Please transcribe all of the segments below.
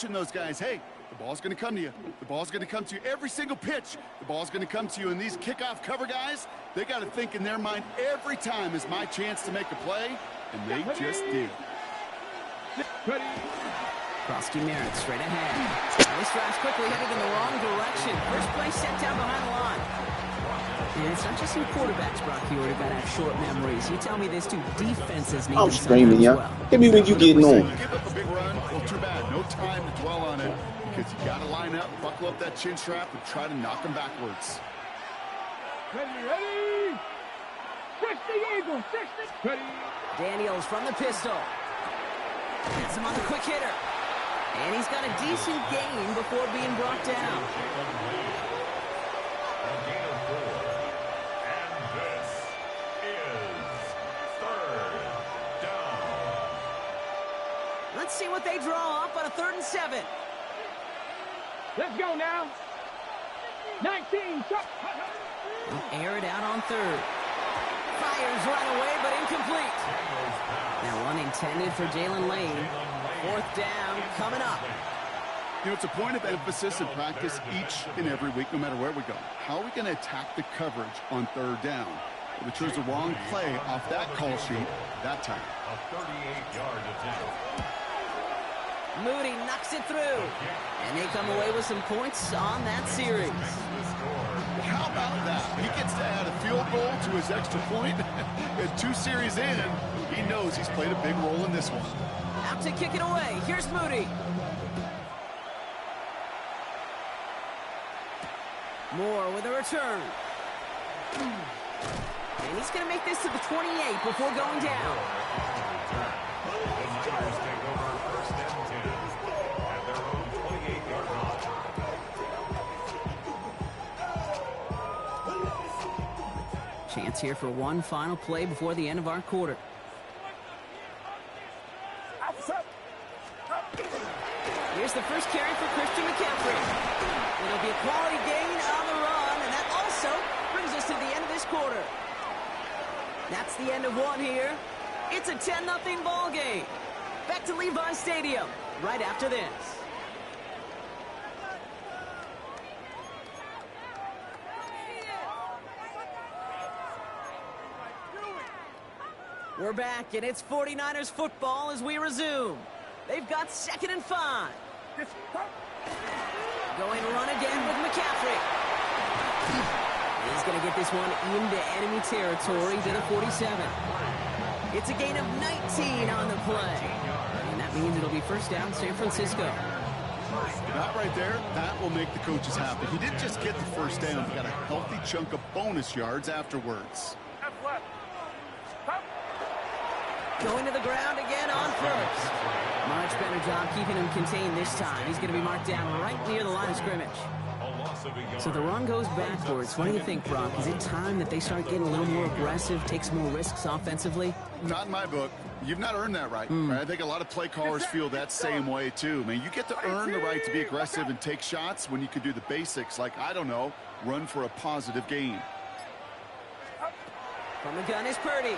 those guys, hey, the ball's going to come to you. The ball's going to come to you every single pitch. The ball's going to come to you. And these kickoff cover guys, they got to think in their mind every time is my chance to make a play, and they just did. Krosky Merritt straight ahead. This drive's quickly headed in the wrong direction. First play set down behind the line. And it's not just your quarterbacks, Brock Huard, who got to have short memories. You tell me this too. Defenses need I'm them screaming, sometimes yeah. well. Hit me when you getting on. Give up a big run, well, too bad. No time to dwell on it because you got to line up, buckle up that chin strap, and try to knock them backwards. Ready! 60 Eagles, 60! Ready! Daniels from the pistol. Gets him on the quick hitter. And he's got a decent gain before being brought down. Let's see what they draw up on a 3rd and 7. Let's go now. 19, He'll air it out on 3rd. Fires right away, but incomplete. Now one intended for Jalen Lane. 4th down coming up. You know, it's a point of emphasis in practice each and every week, no matter where we go. How are we going to attack the coverage on 3rd down? We chose the wrong play off that call sheet that time. A 38-yard attempt. Moody knocks it through. And they come away with some points on that series. How about that? He gets to add a field goal to his extra point. And 2 series in, he knows he's played a big role in this one. Out to kick it away. Here's Moody. Moore with a return. And he's going to make this to the 28 before going down. Chance here for one final play before the end of our quarter. Here's the first carry for Christian McCaffrey. It'll be a quality gain on the run, and that also brings us to the end of this quarter. That's the end of one here. It's a 10-0 ball game. Back to Levi Stadium right after this. We're back, and it's 49ers football as we resume. They've got 2nd and 5. Going run again with McCaffrey. He's going to get this one into enemy territory to the 47. It's a gain of 19 on the play. And that means it'll be 1st down San Francisco. That right there, that will make the coaches happy. He didn't just get the 1st down, he got a healthy chunk of bonus yards afterwards. Going to the ground again on 1st. Much better job keeping him contained this time. He's going to be marked down right near the line of scrimmage. So the run goes backwards. What do you think, Brock? Is it time that they start getting a little more aggressive, take some more risks offensively? Not in my book. You've not earned that right. I think a lot of play callers feel that same way, too. I mean, you get to earn the right to be aggressive and take shots when you can do the basics, like, I don't know, run for a positive gain. From the gun is Purdy.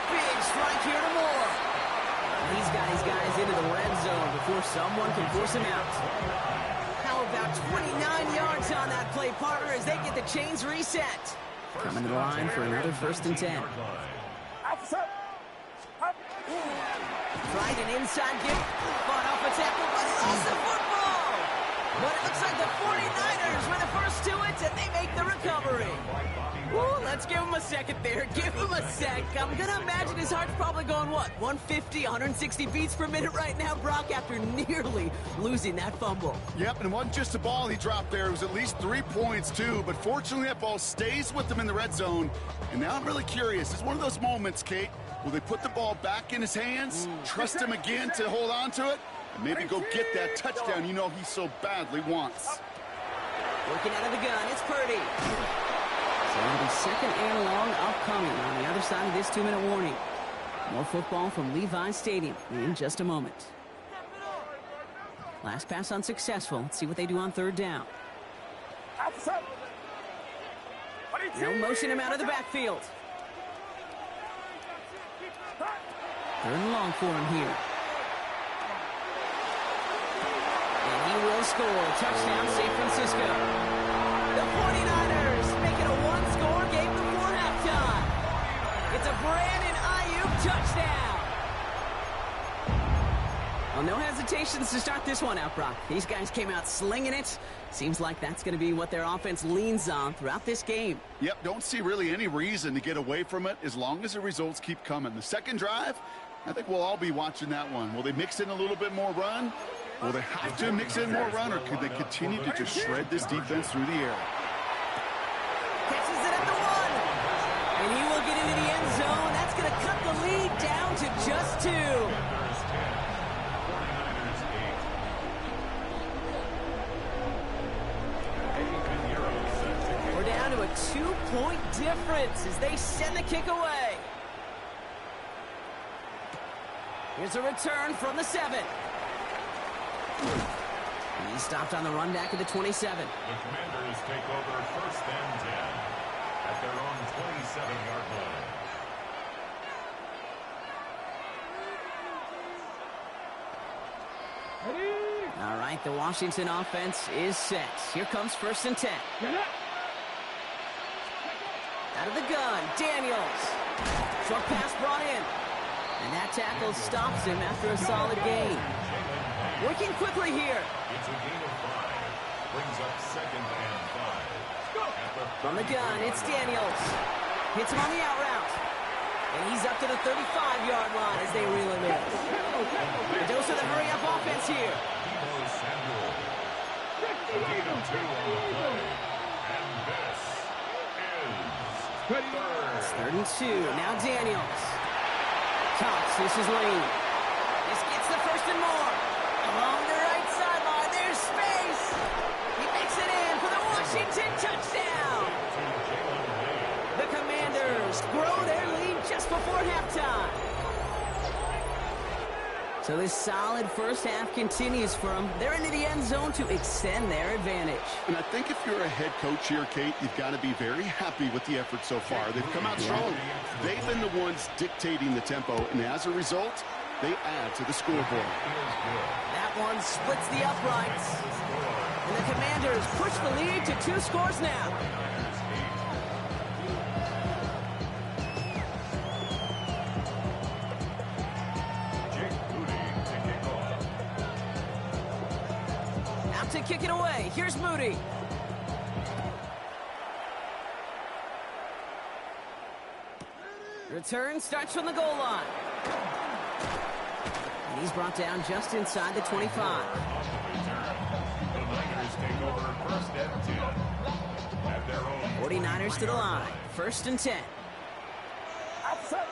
Big strike here to Moore. He's got his guys into the red zone before someone can force him out. How about 29 yards on that play, partner, as they get the chains reset. Coming to the line for another 1st and 10. Tried an inside gift. Fought off a tackle, but lost the football. But it looks like the 49ers were the first to it, and they make the recovery. Ooh, let's give him a second there. Give him a sec. I'm going to imagine his heart's probably going, what, 150, 160 beats per minute right now, Brock, after nearly losing that fumble. Yep, and it wasn't just a ball he dropped there. It was at least 3 points, too. But fortunately, that ball stays with him in the red zone. And now I'm really curious. It's one of those moments, Kate, will they put the ball back in his hands, trust him again to hold on to it, and maybe go get that touchdown you know he so badly wants. Looking out of the gun, it's Purdy. So it'll be 2nd and long upcoming on the other side of this 2-minute warning. More football from Levi Stadium in just a moment. Last pass unsuccessful. Let's see what they do on 3rd down. No motion him out of the backfield. 3rd and long for him here. score. Touchdown, San Francisco. The 49ers make it a one-score game before halftime. It's a Brandon Ayuk touchdown. Well, no hesitations to start this one out, Brock. These guys came out slinging it. Seems like that's going to be what their offense leans on throughout this game. Yep, don't see really any reason to get away from it as long as the results keep coming. The second drive, I think we'll all be watching that one. Will they mix in a little bit more run? Will they have to mix in more run, or could they continue to just shred this defense through the air? Catches it at the one. And he will get into the end zone. That's going to cut the lead down to just 2. We're down to a 2-point difference as they send the kick away. Here's a return from the 7. And he stopped on the run back at the 27. The Commanders take over first and 10 at their own 27-yard line. All right, the Washington offense is set. Here comes first and 10. Out of the gun, Daniels. Short pass brought in. And that tackle stops him after a solid gain. Working quickly here. It's a gain of 5. Brings up second and 5. From the gun, it's Daniels. Hits him on the out route. And he's up to the 35-yard line as they reel him in. A dose of the hurry-up offense here. Deebo Samuel. A gain of 2 on the play. And this is third. It's 3rd and 2. Now Daniels. Cox, this is Lane. This gets the first and more. Along the right sideline, there's space. He makes it in for the Washington touchdown. The Commanders grow their lead just before halftime. So this solid first half continues for them. They're into the end zone to extend their advantage. And I think if you're a head coach here, Kate, you've got to be very happy with the effort so far. They've come out strong. They've been the ones dictating the tempo, and as a result, they add to the scoreboard. That one splits the uprights. And the Commanders push the lead to 2 scores now. Out to kick it away. Here's Moody. Return starts from the goal line. And he's brought down just inside the 25. The Niners take over first and 10 at their own 49ers to the line. 1st and 10. Outside.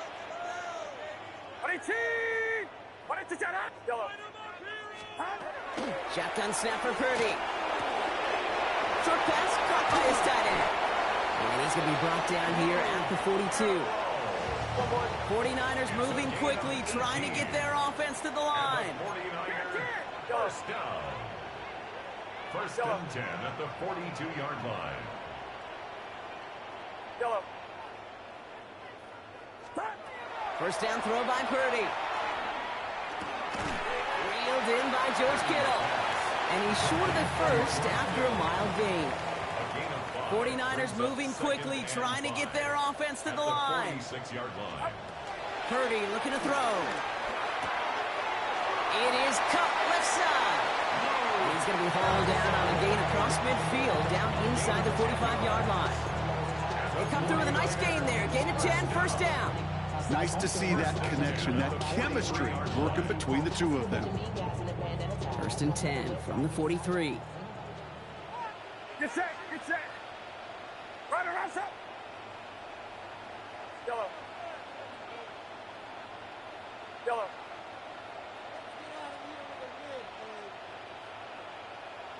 Yellow. Shotgun snap for Purdy. Short pass caught by his tight end. And he's going to be brought down here at the 42. 49ers moving quickly, trying to get their offense to the line. 49ers first down. First and 10 at the 42-yard line. Yellow. First down throw by Purdy. Reeled in by George Kittle. And he's short of the first after a mild gain. 49ers moving quickly, trying to get their offense to the line. 46-yard line. Purdy looking to throw. It is cut left side. And he's going to be hauled down on a gain across midfield, down inside the 45-yard line. They come through with a nice gain there. Gain of 10, first down. Nice to see that connection, that chemistry working between the two of them. 1st and 10 from the 43. Get set. Right around set. Yellow. Yellow.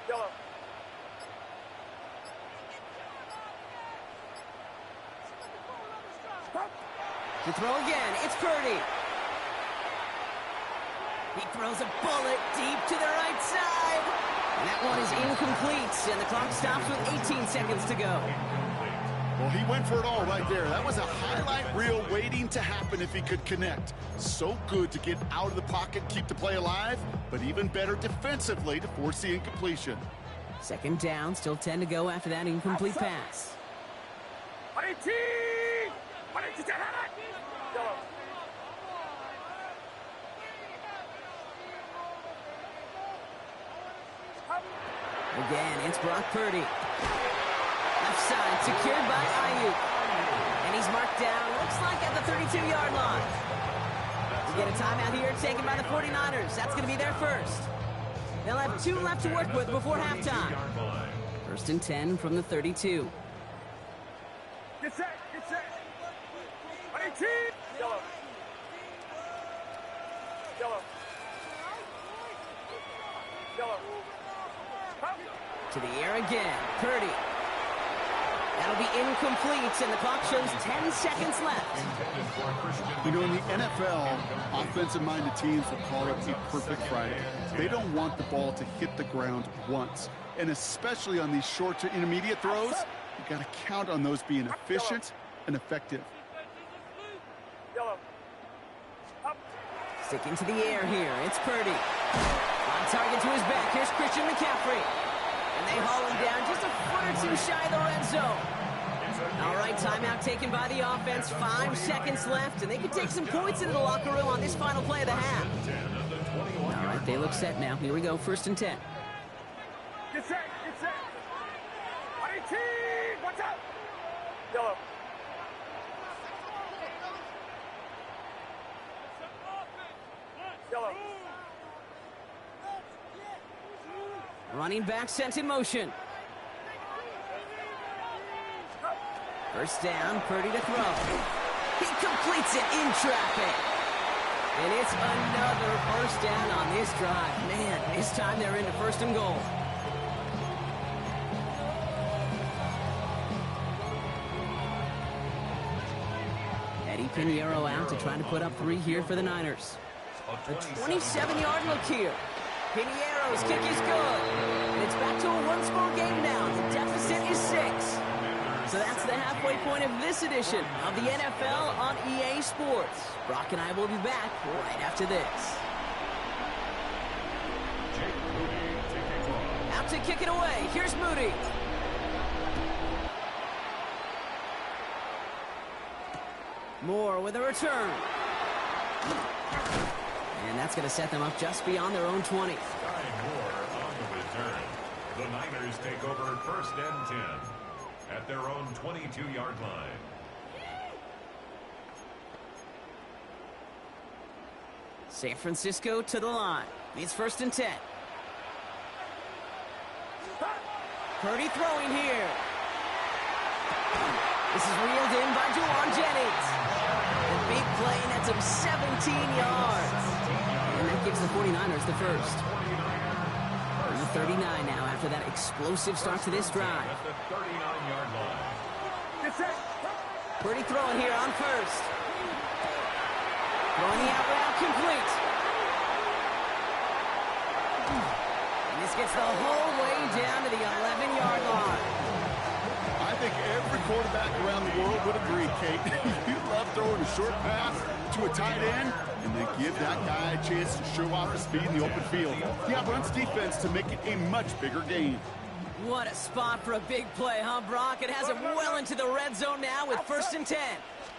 Yellow. To throw again, it's Purdy. He throws a bullet deep to the right side. And that one is incomplete, and the clock stops with 18 seconds to go. Well, he went for it all right there. That was a highlight reel waiting to happen if he could connect. So good to get out of the pocket, keep the play alive, but even better defensively to force the incompletion. Second down, still 10 to go after that incomplete pass. Again, it's Brock Purdy. Left side, secured by Ayuk. And he's marked down, looks like at the 32-yard line. We get a timeout here taken by the 49ers. That's going to be their first. They'll have 2 left to work with before halftime. First and 10 from the 32. Get set, get set. 18. Yellow. Yellow. Yellow. To the air again, Purdy. That'll be incomplete, and the clock shows 10 seconds left. You know, in the NFL, offensive-minded teams will call it a perfect Friday. They don't want the ball to hit the ground once. And especially on these short to intermediate throws, you got to count on those being efficient and effective. Sticking to the air here, it's Purdy. On target to his back, here's Christian McCaffrey. And they haul him down just a foot or two shy of the red zone. All right, timeout taken by the offense. 5 seconds left, and they can take some points into the locker room on this final play of the half. All right, they look set now. Here we go, first and 10. Get set, get set. 18, watch out. Yellow. Yellow. Running back sent in motion. First down, Purdy to throw. He completes it in traffic. And it's another first down on this drive. Man, this time they're into first and goal. Eddie Pinheiro out to try to put up 3 here for the Niners. A 27-yard look here. Pinheiro's kick is good. And it's back to a one-score game now. The deficit is 6. So that's the halfway point of this edition of the NFL on EA Sports. Brock and I will be back right after this. Out to kick it away. Here's Moody. Moore with a return. And that's going to set them up just beyond their own 20. Sky Moore on the return. The Niners take over first and 10 at their own 22-yard line. San Francisco to the line. It's first and 10. Purdy throwing here. This is reeled in by Juwan Jennings. The big play nets him 17 yards. And that gives the 49ers the first. They're the 39 now after that explosive start to this drive. At the 39-yard line. Purdy throwing here on first. Throwing the out route complete. And this gets the whole way down to the 11-yard line. I think every quarterback around the world would agree, Kate. You love throwing a short pass to a tight end and then give that guy a chance to show off his speed in the open field. He outruns defense to make it a much bigger gain. What a spot for a big play, huh, Brock? It has him well into the red zone now with first and 10.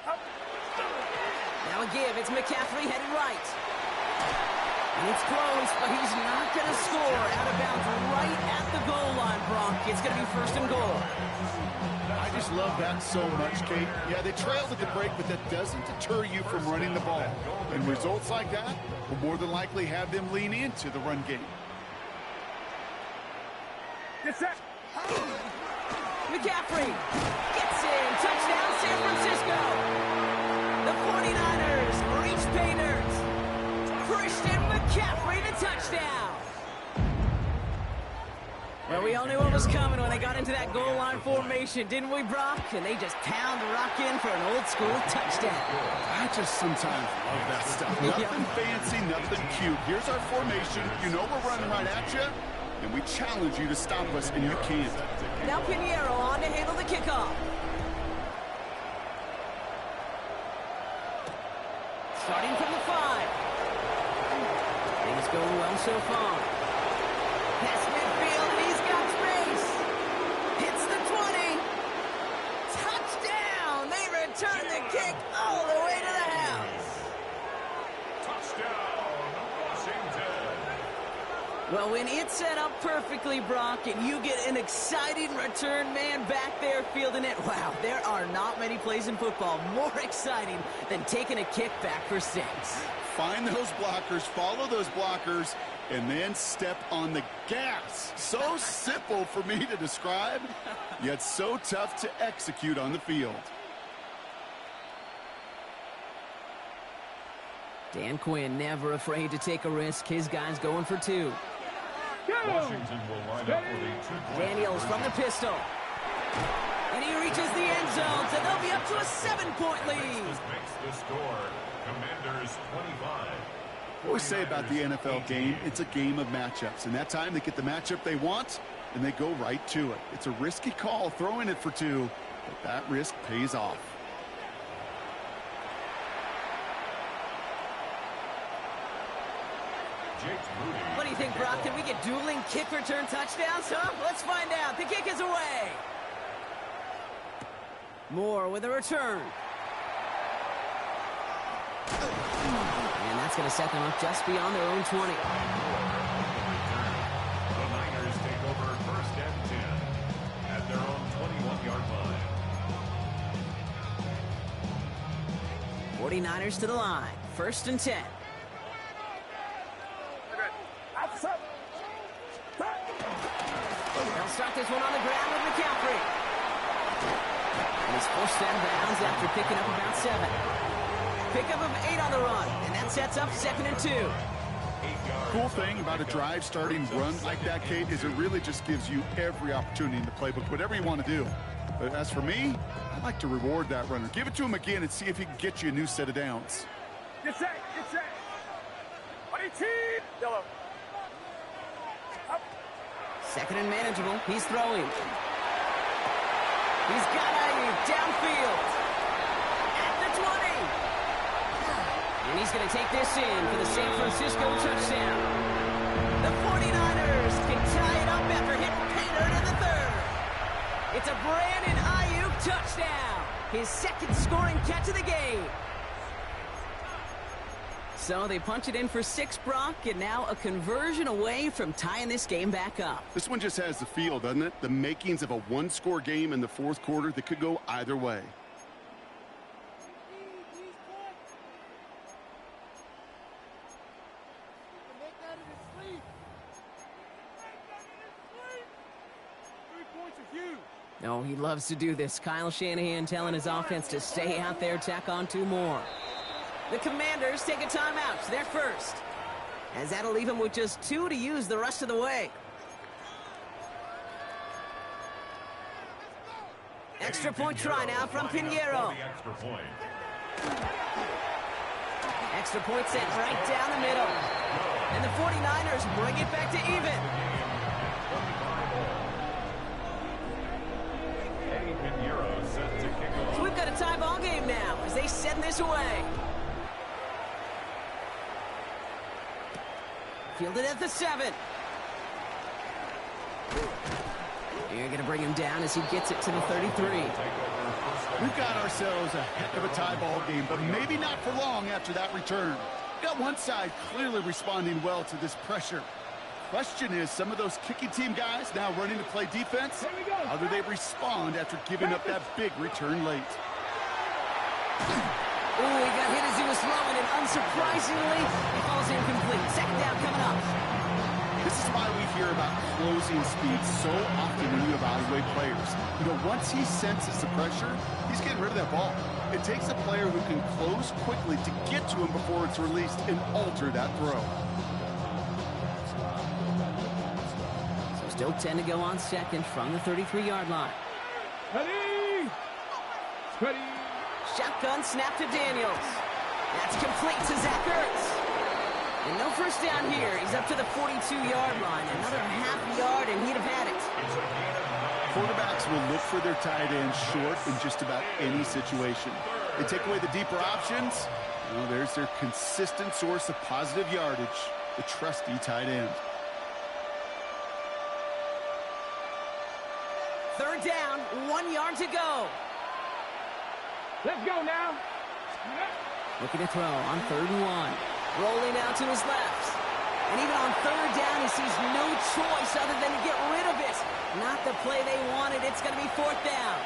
Now a give. It's McCaffrey headed right. And it's close, but he's not going to score. Out of bounds right at the goal line, Brock. It's going to be first and goal. I just love that so much, Kate. Yeah, they trailed at the break, but that doesn't deter you from running the ball. And results like that will more than likely have them lean into the run game. Get set. McCaffrey gets in. Touchdown, San Francisco. The 49ers reach Painters. Christian McCaffrey the touchdown. Well, we all knew what was coming when they got into that goal line formation, didn't we, Brock? And they just pound the rock in for an old-school touchdown. I just sometimes love that stuff. Nothing fancy, nothing cute. Here's our formation. You know we're running right at you, and we challenge you to stop us, and you can't. Now Pinheiro on to handle the kickoff. going well so far. Past midfield, and he's got space. Hits the 20. Touchdown! They return the kick all the way to the house. Touchdown, Washington. Well, when it's set up perfectly, Brock, and you get an exciting return man back there fielding it, wow, there are not many plays in football more exciting than taking a kick back for 6. Find those blockers, follow those blockers, and then step on the gas. So simple for me to describe, yet so tough to execute on the field. Dan Quinn never afraid to take a risk. His guy's going for 2. Washington will line up with a 2-point Daniels from the pistol. And he reaches the end zone, so they'll be up to a 7-point lead. This makes the score. Commanders 25. What we say about the NFL game, it's a game of matchups. And that time they get the matchup they want, and they go right to it. It's a risky call throwing it for 2, but that risk pays off. What do you think, Brock? Can we get dueling kick return touchdowns, huh? Let's find out. The kick is away. Moore with a return. And that's going to set them up just beyond their own 20. The Niners take over 1st and 10 at their own 21-yard line. 49ers to the line. 1st and 10. They'll start this one on the ground with McCaffrey. And he's forced out of bounds after picking up about 7. Pickup of 8 on the run, and that sets up 2nd and 2. Cool thing about a drive starting run like that, Kate, is it really just gives you every opportunity in the playbook, whatever you want to do. But as for me, I like to reward that runner. Give it to him again and see if he can get you a new set of downs. Get set, get set. 22. Yellow. 2nd and manageable. He's throwing. He's got Ayuk downfield. At the 20. And he's going to take this in for the San Francisco touchdown. The 49ers can tie it up after hitting Pater in the 3rd. It's a Brandon Ayuk touchdown. His 2nd scoring catch of the game. So they punch it in for 6, Brock, and now a conversion away from tying this game back up. This one just has the feel, doesn't it? The makings of a one-score game in the 4th quarter that could go either way. Oh, he loves to do this. Kyle Shanahan telling his offense to stay out there, tack on 2 more. The Commanders take a timeout. They're first. As that'll leave them with just 2 to use the rest of the way. Extra point try now from Pinheiro. Extra point sent right down the middle. And the 49ers bring it back to even. So we've got a tie ball game now as they send this away. Fielded at the 7. You're going to bring him down as he gets it to the 33. We've got ourselves a heck of a tie ball game, but maybe not for long after that return. Got one side clearly responding well to this pressure. Question is, some of those kicking team guys now running to play defense, how do they respond after giving up that big return late? Ooh, he got hit as he was throwing, and unsurprisingly, he falls incomplete. 2nd down coming up. This is why we hear about closing speed so often when you evaluate players. You know, once he senses the pressure, he's getting rid of that ball. It takes a player who can close quickly to get to him before it's released and alter that throw. So still 10 to go on 2nd from the 33-yard line. Ready. Ready. Shotgun snap to Daniels. That's complete to Zach Ertz. And no first down here. He's up to the 42-yard line. Another half yard, and he'd have had it. Quarterbacks will look for their tight end short in just about any situation. They take away the deeper options. Well, there's their consistent source of positive yardage. the trusty tight end. Third down, 1 yard to go. Let's go now. Looking to throw on 3rd and 1. Rolling out to his left. And even on 3rd down, he sees no choice other than to get rid of it. Not the play they wanted. It's going to be 4th down.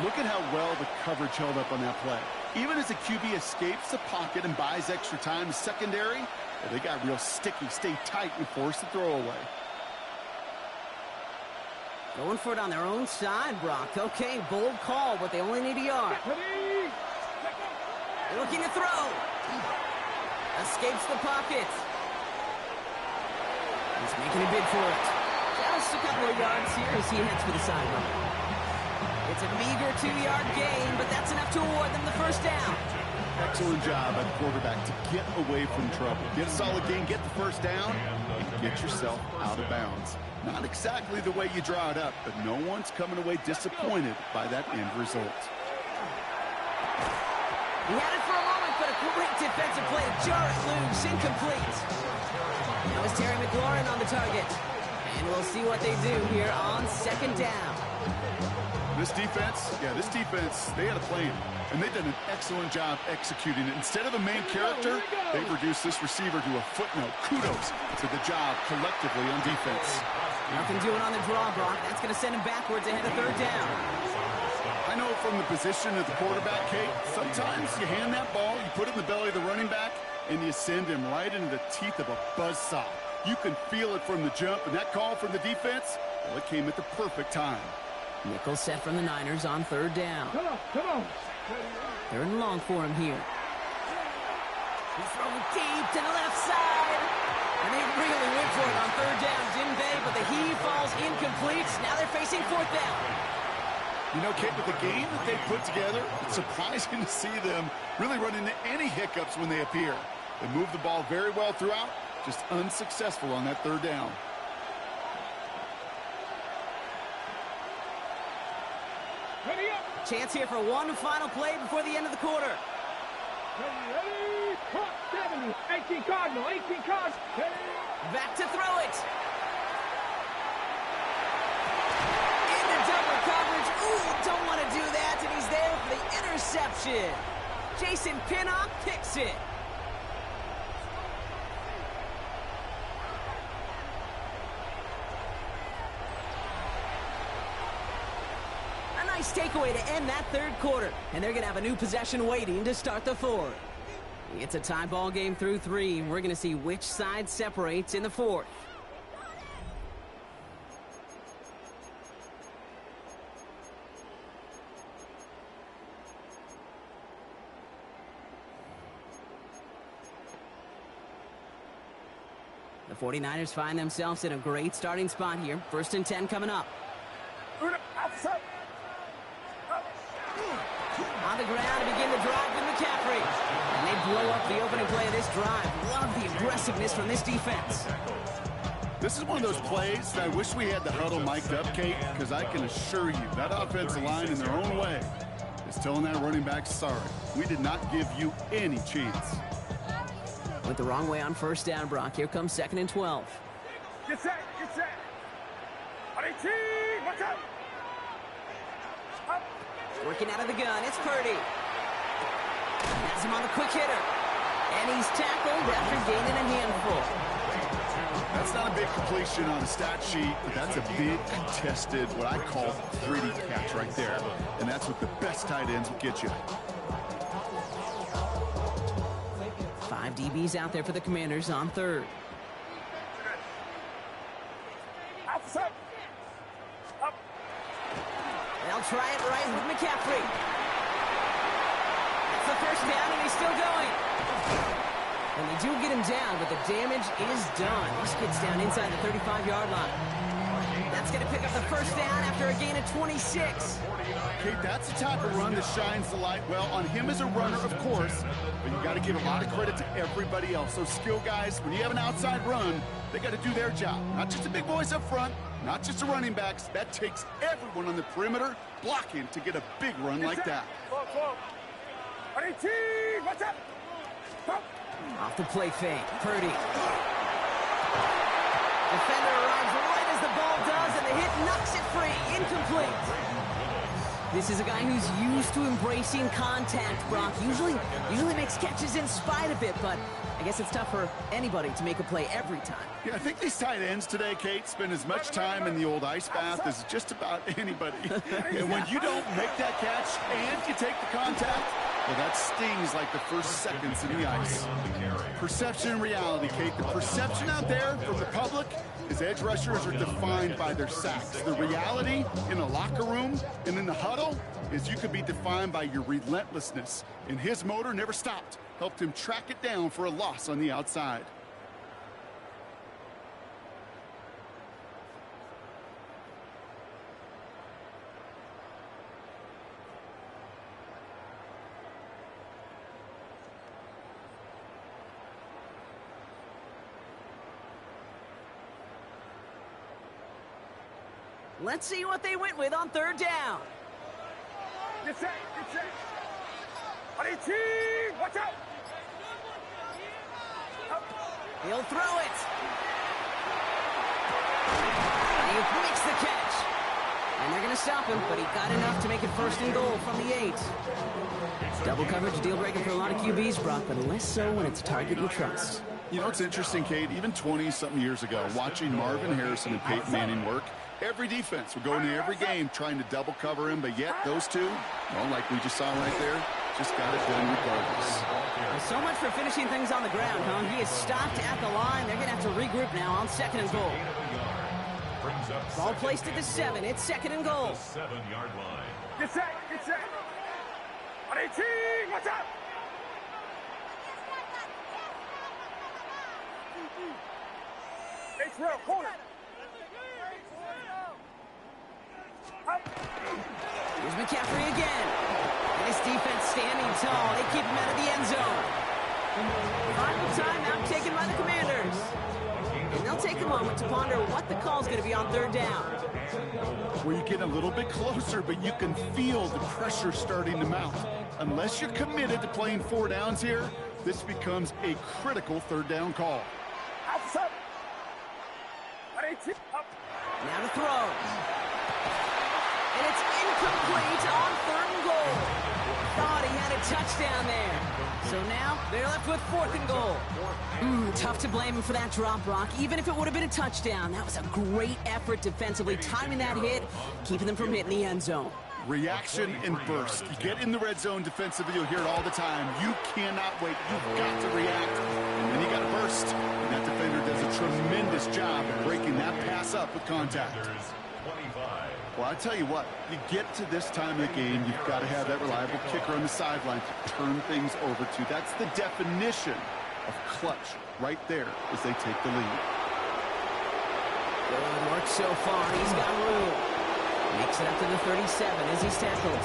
Look at how well the coverage held up on that play. Even as the QB escapes the pocket and buys extra time, secondary, well, they got real sticky, stay tight, and force the throw away. Going for it on their own side, Brock. Okay, bold call, but they only need a yard. They're looking to throw. Escapes the pocket. He's making a bid for it. Just a couple of yards here as he heads for the sideline. It's a meager 2-yard gain, but that's enough to award them the first down. Excellent job by the quarterback to get away from trouble. Get a solid gain, get the first down, and get yourself out of bounds. Not exactly the way you draw it up, but no one's coming away disappointed by that end result. He had it for a moment, but a great defensive play to jar it loose, incomplete. Now it's Terry McLaurin on the target. And we'll see what they do here on 2nd down. This defense, they had a plan, and they did an excellent job executing it. Instead of a main character, they reduced this receiver to a footnote. Kudos to the job collectively on defense. Nothing doing on the draw, Brock. That's going to send him backwards ahead of 3rd down. I know from the position of the quarterback, Kate, sometimes you hand that ball, you put it in the belly of the running back, and you send him right into the teeth of a buzzsaw. You can feel it from the jump, and that call from the defense, well, it came at the perfect time. Nickel set from the Niners on 3rd down. Come on. 3rd and long for him here. He's throwing deep to the left side. And they really went for it on 3rd down, didn't they? But the heave falls incomplete. Now they're facing 4th down. You know, Kate, with the game that they put together, it's surprising to see them really run into any hiccups when they appear. They move the ball very well throughout, just unsuccessful on that 3rd down. Ready up. Chance here for one final play before the end of the quarter. Ready. 70. 18 Cardinal. 18 Cardinal. Back to throw it. Into double coverage. Ooh, don't want to do that. And he's there for the interception. Jason Pinnock picks it. Nice takeaway to end that 3rd quarter. And they're going to have a new possession waiting to start the 4th. It's a tie ball game through 3, and we're going to see which side separates in the 4th. The 49ers find themselves in a great starting spot here. 1st and 10 coming up. On the ground to begin the drive with McCaffrey. And they blow up the opening play of this drive. Love the aggressiveness from this defense. This is one of those plays that I wish we had the huddle mic'd up, Kate, because I can assure you that offensive line in their own way is telling that running back, sorry, we did not give you any chance. Went the wrong way on 1st down, Brock. Here comes 2nd and 12. Get set. Watch out. Working out of the gun, it's Purdy. Has him on the quick hitter. And he's tackled after gaining a handful. That's not a big completion on the stat sheet, but that's a big contested, what I call gritty catch right there. And that's what the best tight ends will get you. 5 DBs out there for the Commanders on 3rd. Outside. They'll try it right with McCaffrey. That's the 1st down, and he's still going. And they do get him down, but the damage is done. He gets down inside the 35-yard line. That's going to pick up the 1st down after a gain of 26. Kate, that's the type of run that shines the light well on him as a runner, of course, but you got to give a lot of credit to everybody else. Those skill guys, when you have an outside run, they got to do their job. Not just the big boys up front, not just the running backs. That takes everyone on the perimeter blocking to get a big run like that. Off the play fake. Purdy. Defender arrives right as the ball does, and the hit knocks it free. Incomplete. This is a guy who's used to embracing contact, Brock. Usually makes catches in spite of it, but I guess it's tough for anybody to make a play every time. Yeah, I think these tight ends today, Kate, spend as much time in the old ice bath as just about anybody. And when you don't make that catch and you take the contact, well, that stings like the first seconds in the ice. Perception and reality, Kate. The perception out there from the public is edge rushers are defined by their sacks. The reality in the locker room and in the huddle is you could be defined by your relentlessness. And his motor never stopped. Helped him track it down for a loss on the outside. Let's see what they went with on third down. Get set, get set. Watch out. He'll throw it. He makes the catch. And they're going to stop him, but he got enough to make it first and goal from the 8. Double coverage, deal breaker for a lot of QBs, Brock, but less so when it's a target you trust. You know, it's interesting, Kate, even 20-something years ago, watching Marvin Harrison and Peyton Manning work, every defense would go into every game trying to double cover him, but yet those two, well, like we just saw right there, just got it done regardless. Well, so much for finishing things on the ground, huh? He is stopped at the line. They're going to have to regroup now on second and goal. Ball placed at the 7. It's second and goal. 7-yard line. Get set, get set. On 18, watch out. It's real, corner. Here's McCaffrey again. And his defense standing tall. They keep him out of the end zone. Final timeout taken by the Commanders. And they'll take a moment to ponder what the call's going to be on third down. Where you get a little bit closer, but you can feel the pressure starting to mount. Unless you're committed to playing 4 downs here, this becomes a critical third down call. Outside. On 18, up. Now to throw. And it's incomplete on third and goal. Thought he had a touchdown there. So now they're left with fourth and goal. Tough to blame him for that drop, Brock. Even if it would have been a touchdown, that was a great effort defensively, timing that hit, keeping them from hitting the end zone. Reaction and burst. You get in the red zone defensively, you'll hear it all the time. You cannot wait. You've got to react. And then you got to burst. And that defender does a tremendous job of breaking that pass up with contact. Well, I tell you what, you get to this time of the game, you've got to have that reliable kicker on the sideline to turn things over to. That's the definition of clutch right there as they take the lead. Good work so far. He's got room. Makes it up to the 37 as he's tackled.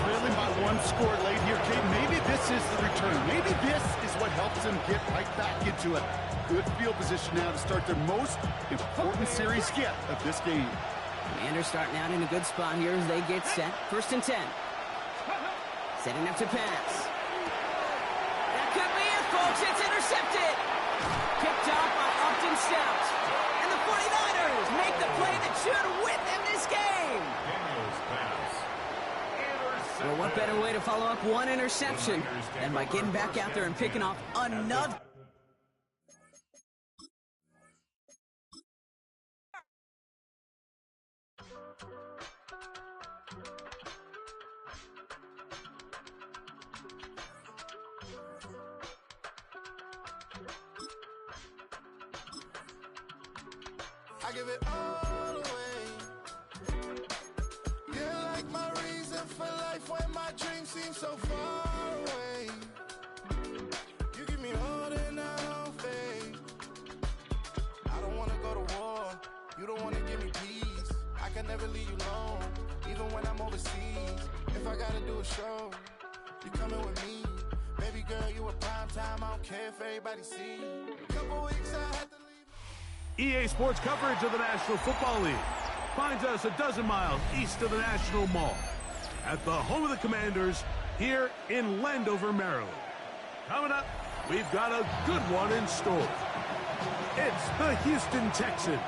Trailing by 1 score late here, Kate. Maybe this is the return. Maybe this is what helps them get right back into it. Good field position now to start their most important series yet of this game. Commanders starting out in a good spot here as they get set. First and 10. Setting up to pass. That could be it, folks. It's intercepted. Picked off by Upton Stout. And the 49ers make the play that should win them this game. Well, what better way to follow up one interception than by getting back out there and picking off another. I give it all away. You're like my reason for life when my dreams seem so far away. You give me more than I don't fade. I don't wanna go to war. You don't wanna give me peace. I can never leave you alone, even when I'm overseas. If I gotta do a show, you coming with me. Baby girl, you a prime time. I don't care if everybody see. Couple weeks I had to. EA Sports coverage of the National Football League finds us a dozen miles east of the National Mall at the home of the Commanders here in Landover, Maryland. Coming up we've got a good one in store. It's the Houston Texans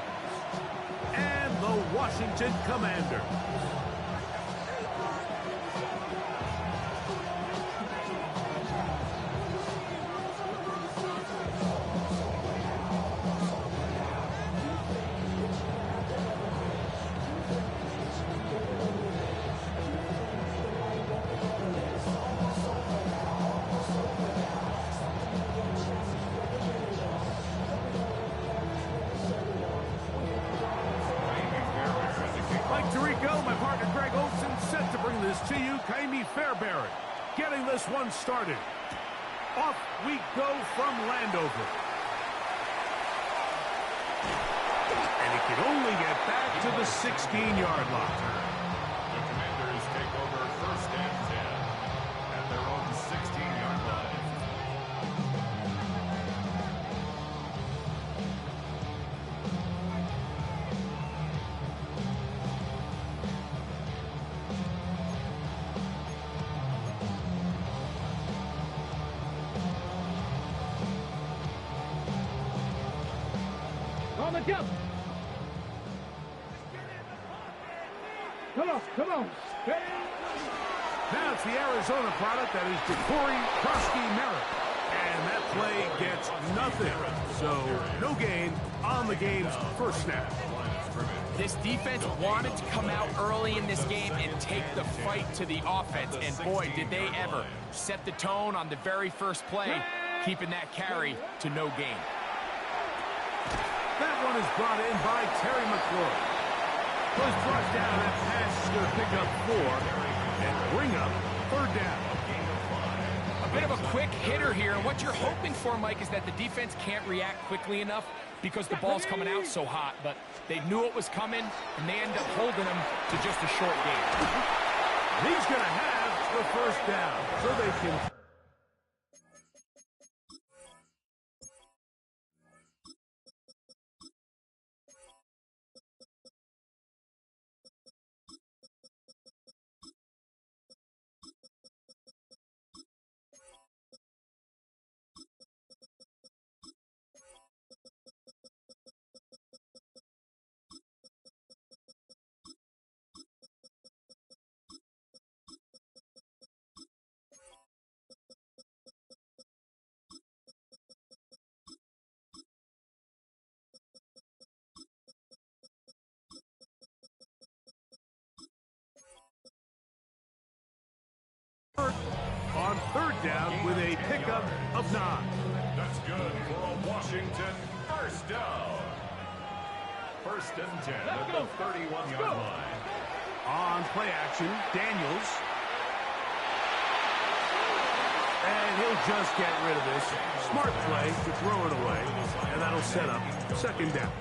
and the Washington Commanders. To you, Ka'imi Fairbairn, getting this one started. Off we go from Landover. And he can only get back to the 16-yard line. The Commanders take over 1st and 10 at their own 16-yard line. On the jump. Come on. Now it's the Arizona product that is Jacory Krosky-Merritt. And that play gets nothing. So no gain on the game's first snap. This defense wanted to come out early in this game and take the fight to the offense. And boy, did they ever set the tone on the very first play, keeping that carry to no gain. That one is brought in by Terry McLaurin. Was brought down, that pass is going to pick up 4 and bring up 3rd down. A bit of a quick hitter here, and what you're hoping for, Mike, is that the defense can't react quickly enough because the ball's coming out so hot, but they knew it was coming, and they end up holding them to just a short game. He's going to have the 1st down, so they can... on 3rd down with a pickup of 9. That's good for a Washington 1st down. 1st and 10 at the 31-yard line. On play action, Daniels. And he'll just get rid of this. Smart play to throw it away, and that'll set up 2nd down.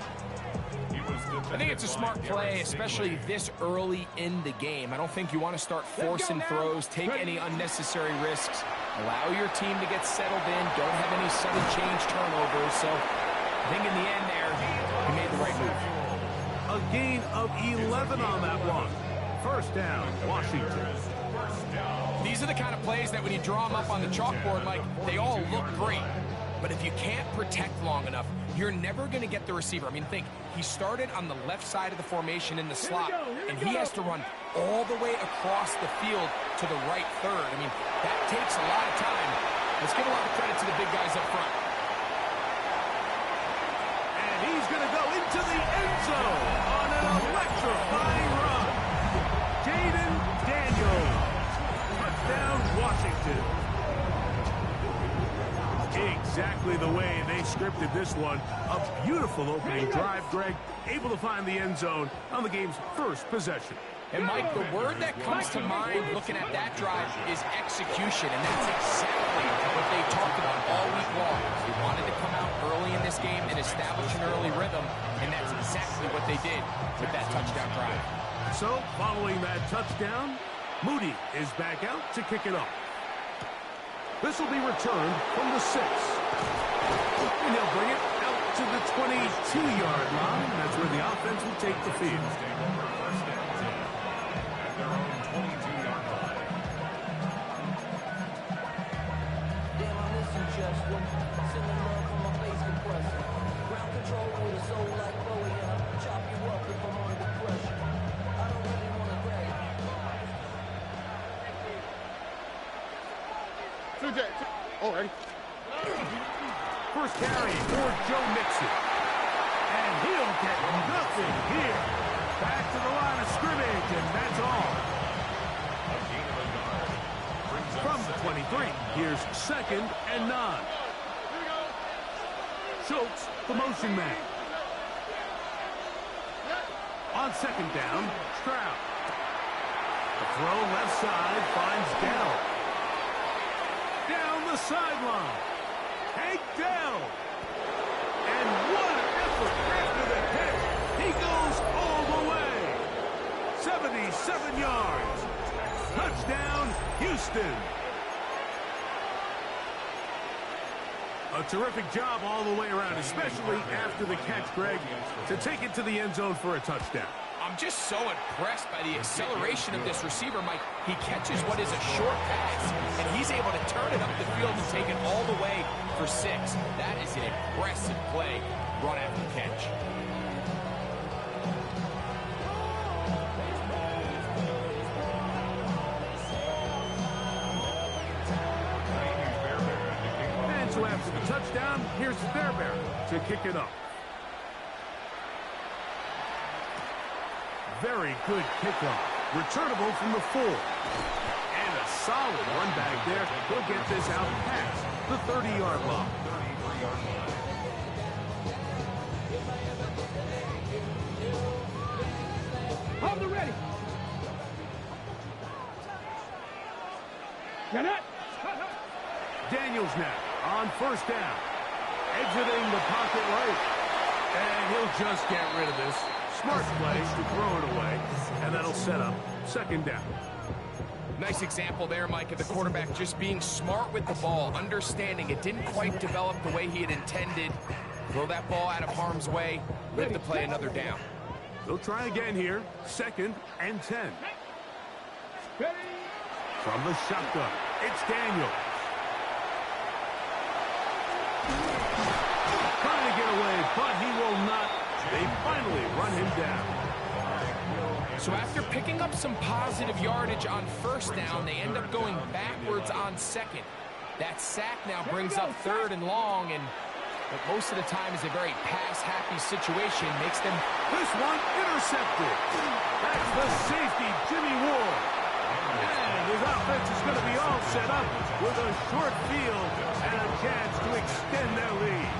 I think it's a smart play, especially this early in the game. I don't think you want to start forcing throws, take any unnecessary risks, allow your team to get settled in, don't have any sudden change turnovers. So I think in the end there, he made the right move. A gain of 11 on that one. 1st down, Washington. These are the kind of plays that when you draw them up on the chalkboard, Mike, they all look great. But if you can't protect long enough, you're never going to get the receiver. I mean, think, he started on the left side of the formation in the slot, and he has to run all the way across the field to the right third. I mean, that takes a lot of time. Let's give a lot of credit to the big guys up front. And he's going to go into the end zone on an electrifying run. Jayden Daniels. Touchdown, Washington. Exactly the way they scripted this one. A beautiful opening drive, Greg. Able to find the end zone on the game's first possession. And, Mike, the word that comes to mind looking at that drive is execution, and that's exactly what they talked about all week long. They wanted to come out early in this game and establish an early rhythm, and that's exactly what they did with that touchdown drive. So, following that touchdown, Moody is back out to kick it off. This will be returned from the 6. And he'll bring it out to the 22-yard line. That's where the offense will take the field. Damn, I'm missing just one Oh, ready? First carry for Joe Mixon. And he'll get nothing here. Back to the line of scrimmage, and that's all. From the 23, here's 2nd and 9. Schultz, the motion man. On 2nd down, Stroud. The throw left side finds Dell. Down the sideline. Hank Dell. And what an effort after the catch. He goes all the way. 77 yards. Touchdown, Houston. A terrific job all the way around, especially after the catch, Greg, to take it to the end zone for a touchdown. I'm just so impressed by the acceleration of this receiver, Mike. He catches what is a short pass, and he's able to turn it up the field and take it all the way for 6. That is an impressive play run after the catch. And so after the touchdown, here's Fairbairn to kick it up. Very good kickoff. Returnable from the 4. And a solid run back there. He'll get this out past the 30-yard line. Hold the ready. Got it. Daniels now on 1st down. Exiting the pocket right. And he'll just get rid of this. Smart play to throw it away, and that'll set up 2nd down. Nice example there, Mike, of the quarterback just being smart with the ball, understanding it didn't quite develop the way he had intended. Throw that ball out of harm's way, live to play another down. They'll try again here, 2nd and 10. From the shotgun, it's Daniels. Trying to get away, but he will not. They finally run him down. So after picking up some positive yardage on 1st down, they end up going backwards on 2nd. That sack now brings up 3rd and long, and what most of the time is a very pass-happy situation makes them... This one intercepted. That's the safety, Jimmy Ward. And his offense is going to be all set up with a short field and a chance to extend their lead.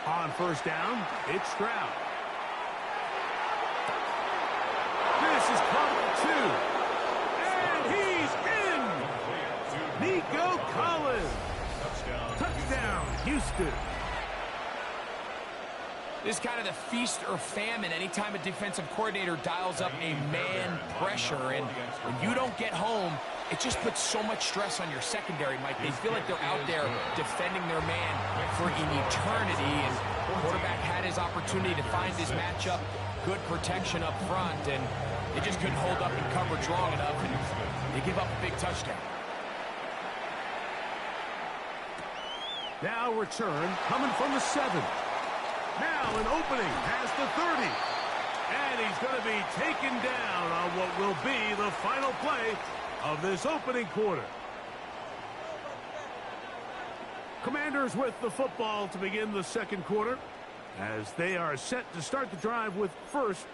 On 1st down, it's Stroud. This is cover 2. And he's in! Nico Collins. Touchdown, Houston. This is kind of the feast or famine anytime a defensive coordinator dials up a man pressure. And when you don't get home, it just puts so much stress on your secondary, Mike. They feel like they're out there defending their man for an eternity. And the quarterback had his opportunity to find his matchup, good protection up front, and they just couldn't hold up in coverage long enough, and they give up a big touchdown. Now return coming from the 7. Now an opening past the 30. And he's going to be taken down on what will be the final play of this opening quarter. Commanders with the football to begin the 2nd quarter as they are set to start the drive with 1st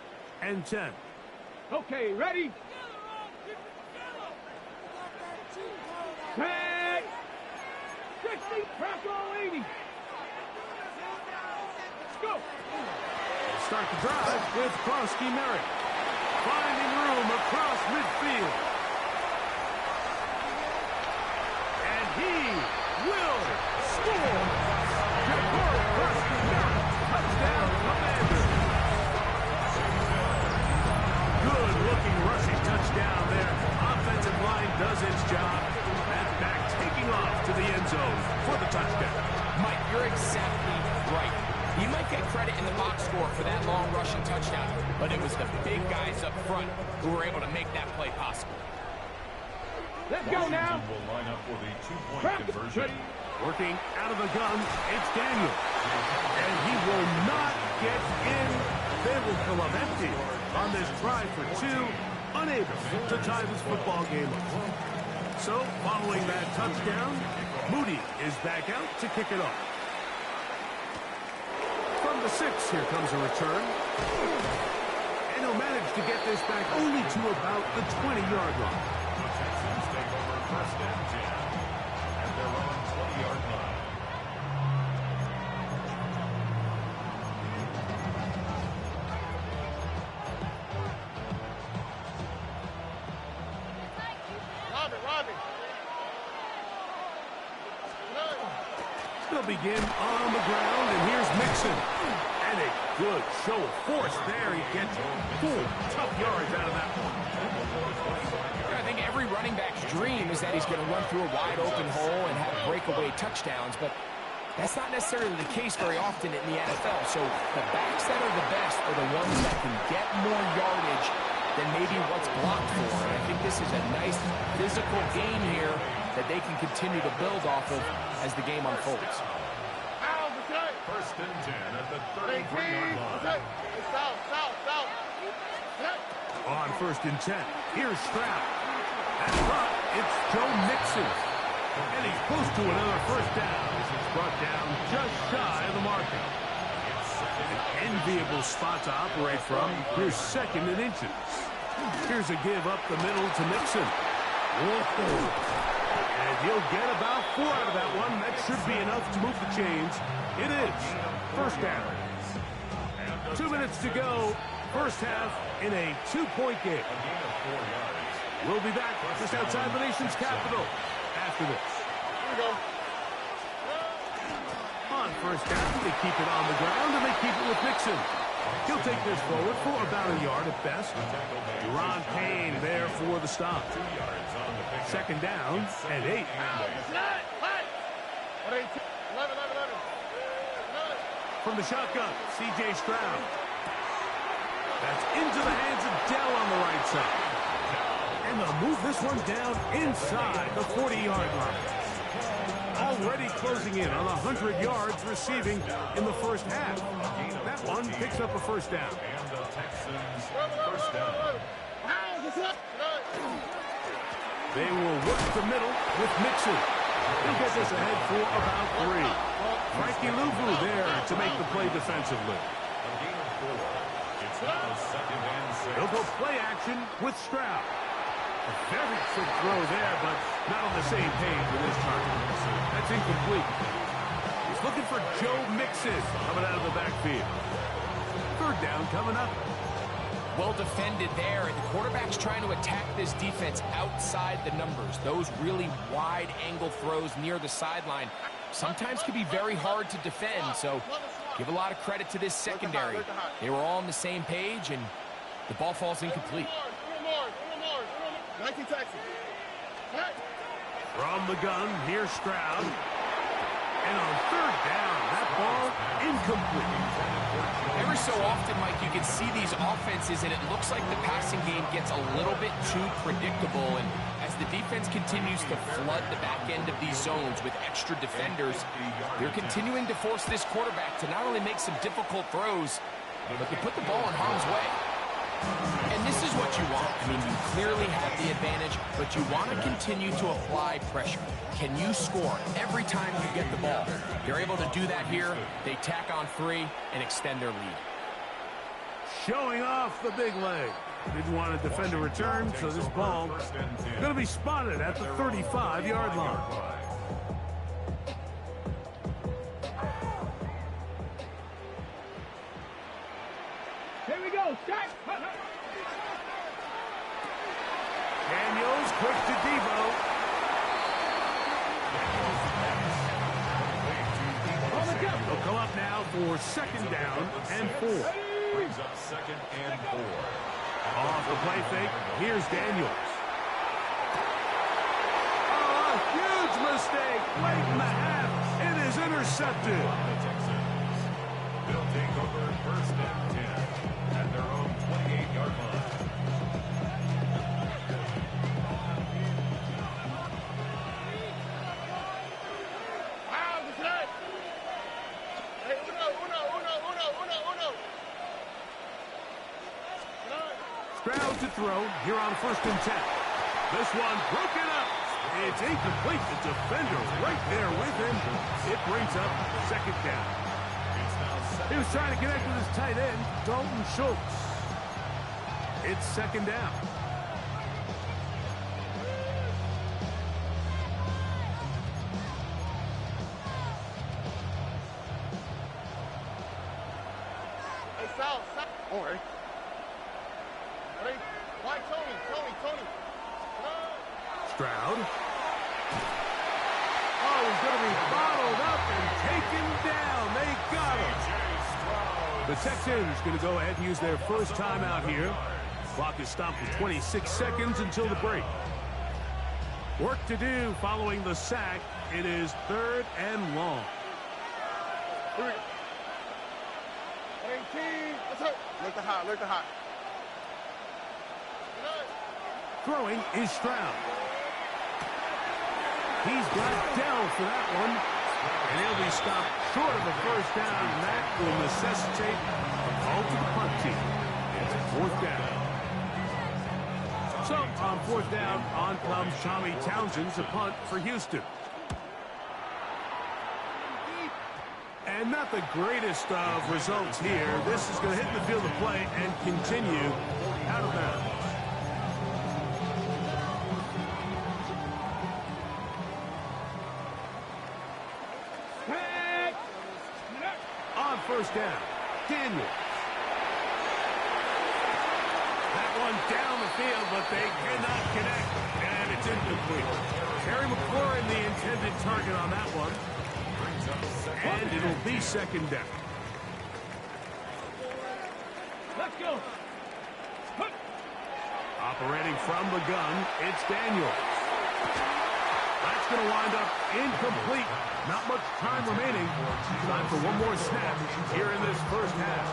and 10. Okay, ready? Tag! 60, press all 80. Let's go. Start the drive with Krosky Merrick. Finding room across midfield. And he will score. Jahcour Krosky Merrick. Touchdown, Commanders. Good-looking rushing touchdown there. Offensive line does its job. And back taking off to the end zone for the touchdown. Mike, you're exactly right. He might get credit in the box score for that long rushing touchdown, but it was the big guys up front who were able to make that play possible. Let's go now. Will line up for the 2-point Practice. conversion. Working out of the gun, it's Daniel. And he will not get in. They will come up empty on this try for two, unable to tie this football game up. So, following that touchdown, Moody is back out to kick it off. From the 6, here comes a return. And he'll manage to get this back only to about the 20-yard line. The Texans take over first and 10 at their own 20-yard line. They'll begin on the ground, and here's Mixon. And a good show of force there. He gets 4 tough yards out of that one. I think every running back's dream is that he's going to run through a wide open hole and have breakaway touchdowns, but that's not necessarily the case very often in the NFL. So the backs that are the best are the ones that can get more yardage than maybe what's blocked for. And I think this is a nice physical gain here that they can continue to build off of as the game unfolds. First and 10 at the 33-yard line. On first and 10, here's Stroud. At front, it's Joe Mixon. And he's close to another first down as it's brought down just shy of the marker. An enviable spot to operate from. Here's second and inches. Here's a give up the middle to Mixon. Whoa. And he'll get about 4 out of that one. That should be enough to move the chains. It is first down. 2 minutes to go. First half in a 2-point game. A gain of 4 yards. We'll be back just outside the nation's capital after this. Here we go. On first down, they keep it on the ground, and they keep it with Mixon. He'll take this forward for about a yard at best. Ron Payne there for the stop. 2 yards on the pick. Second down and 8. From the shotgun, C.J. Stroud. That's into the hands of Dell on the right side. And they'll move this one down inside the 40-yard line. Already closing in on 100 yards receiving in the first half. That one picks up a first down. And the Texans first down. They will work the middle with Mixon. He'll get this ahead for about 3. Frankie Louvu there to make the play defensively. A gain of 4. It's now second and 6. They'll go play action with Stroud. A very quick throw there, but not on the same page with this time. That's incomplete. He's looking for Joe Mixon coming out of the backfield. Third down coming up. Well defended there, and the quarterback's trying to attack this defense outside the numbers. Those really wide angle throws near the sideline sometimes can be very hard to defend, so give a lot of credit to this secondary. They were all on the same page, and the ball falls incomplete. From the gun, here's Stroud. And on third down, that ball incomplete. Every so often, Mike, you can see these offenses, and it looks like the passing game gets a little bit too predictable. And as the defense continues to flood the back end of these zones with extra defenders, they're continuing to force this quarterback to not only make some difficult throws, but to put the ball in harm's way. And this is what you want. I mean, you clearly have the advantage, but you want to continue to apply pressure. Can you score every time you get the ball? They're able to do that here. They tack on 3 and extend their lead. Showing off the big leg. Didn't want to defend a return, so this ball going to be spotted at the 35-yard line. Here we go. Start. Daniels quick to Debo. They'll come up now for second down and 4. Brings up second and 4. Off the play fake, here's Daniels. Oh, a huge mistake late in the half. It is intercepted. The Texans. They'll take over first and 10 at their own 28-yard line. Stroud to throw here on 1st and 10. This one broken up. It's incomplete. The defender right there with him. It brings up 2nd down. He was trying to connect with his tight end, Dalton Schultz. It's 2nd down. Hey, Sal. All right. Ready? Why, Tony? Stroud. Oh, he's going to be bottled up and taken down. They got him. The Texans going to go ahead and use their first timeout here. Clock is stopped for 26 seconds until the break. Work to do following the sack. It is 3rd and long. Here we go. 18. Let's go. Look the hot. Throwing is Stroud. He's got Dell for that one. And he'll be stopped short of a 1st down, and that will necessitate a call to the punt team. It's 4th down. So, on 4th down, on comes Tommy Townsend to punt for Houston. And not the greatest of results here. This is going to hit the field of play and continue out of bounds. On 1st down, Daniels. That one down the field, but they cannot connect, and it's incomplete. Terry McLaurin, the intended target on that one. And it'll be 2nd down. Let's go. Operating from the gun, it's Daniels. That's going to wind up incomplete. Not much time remaining. Time for one more snap here in this 1st half.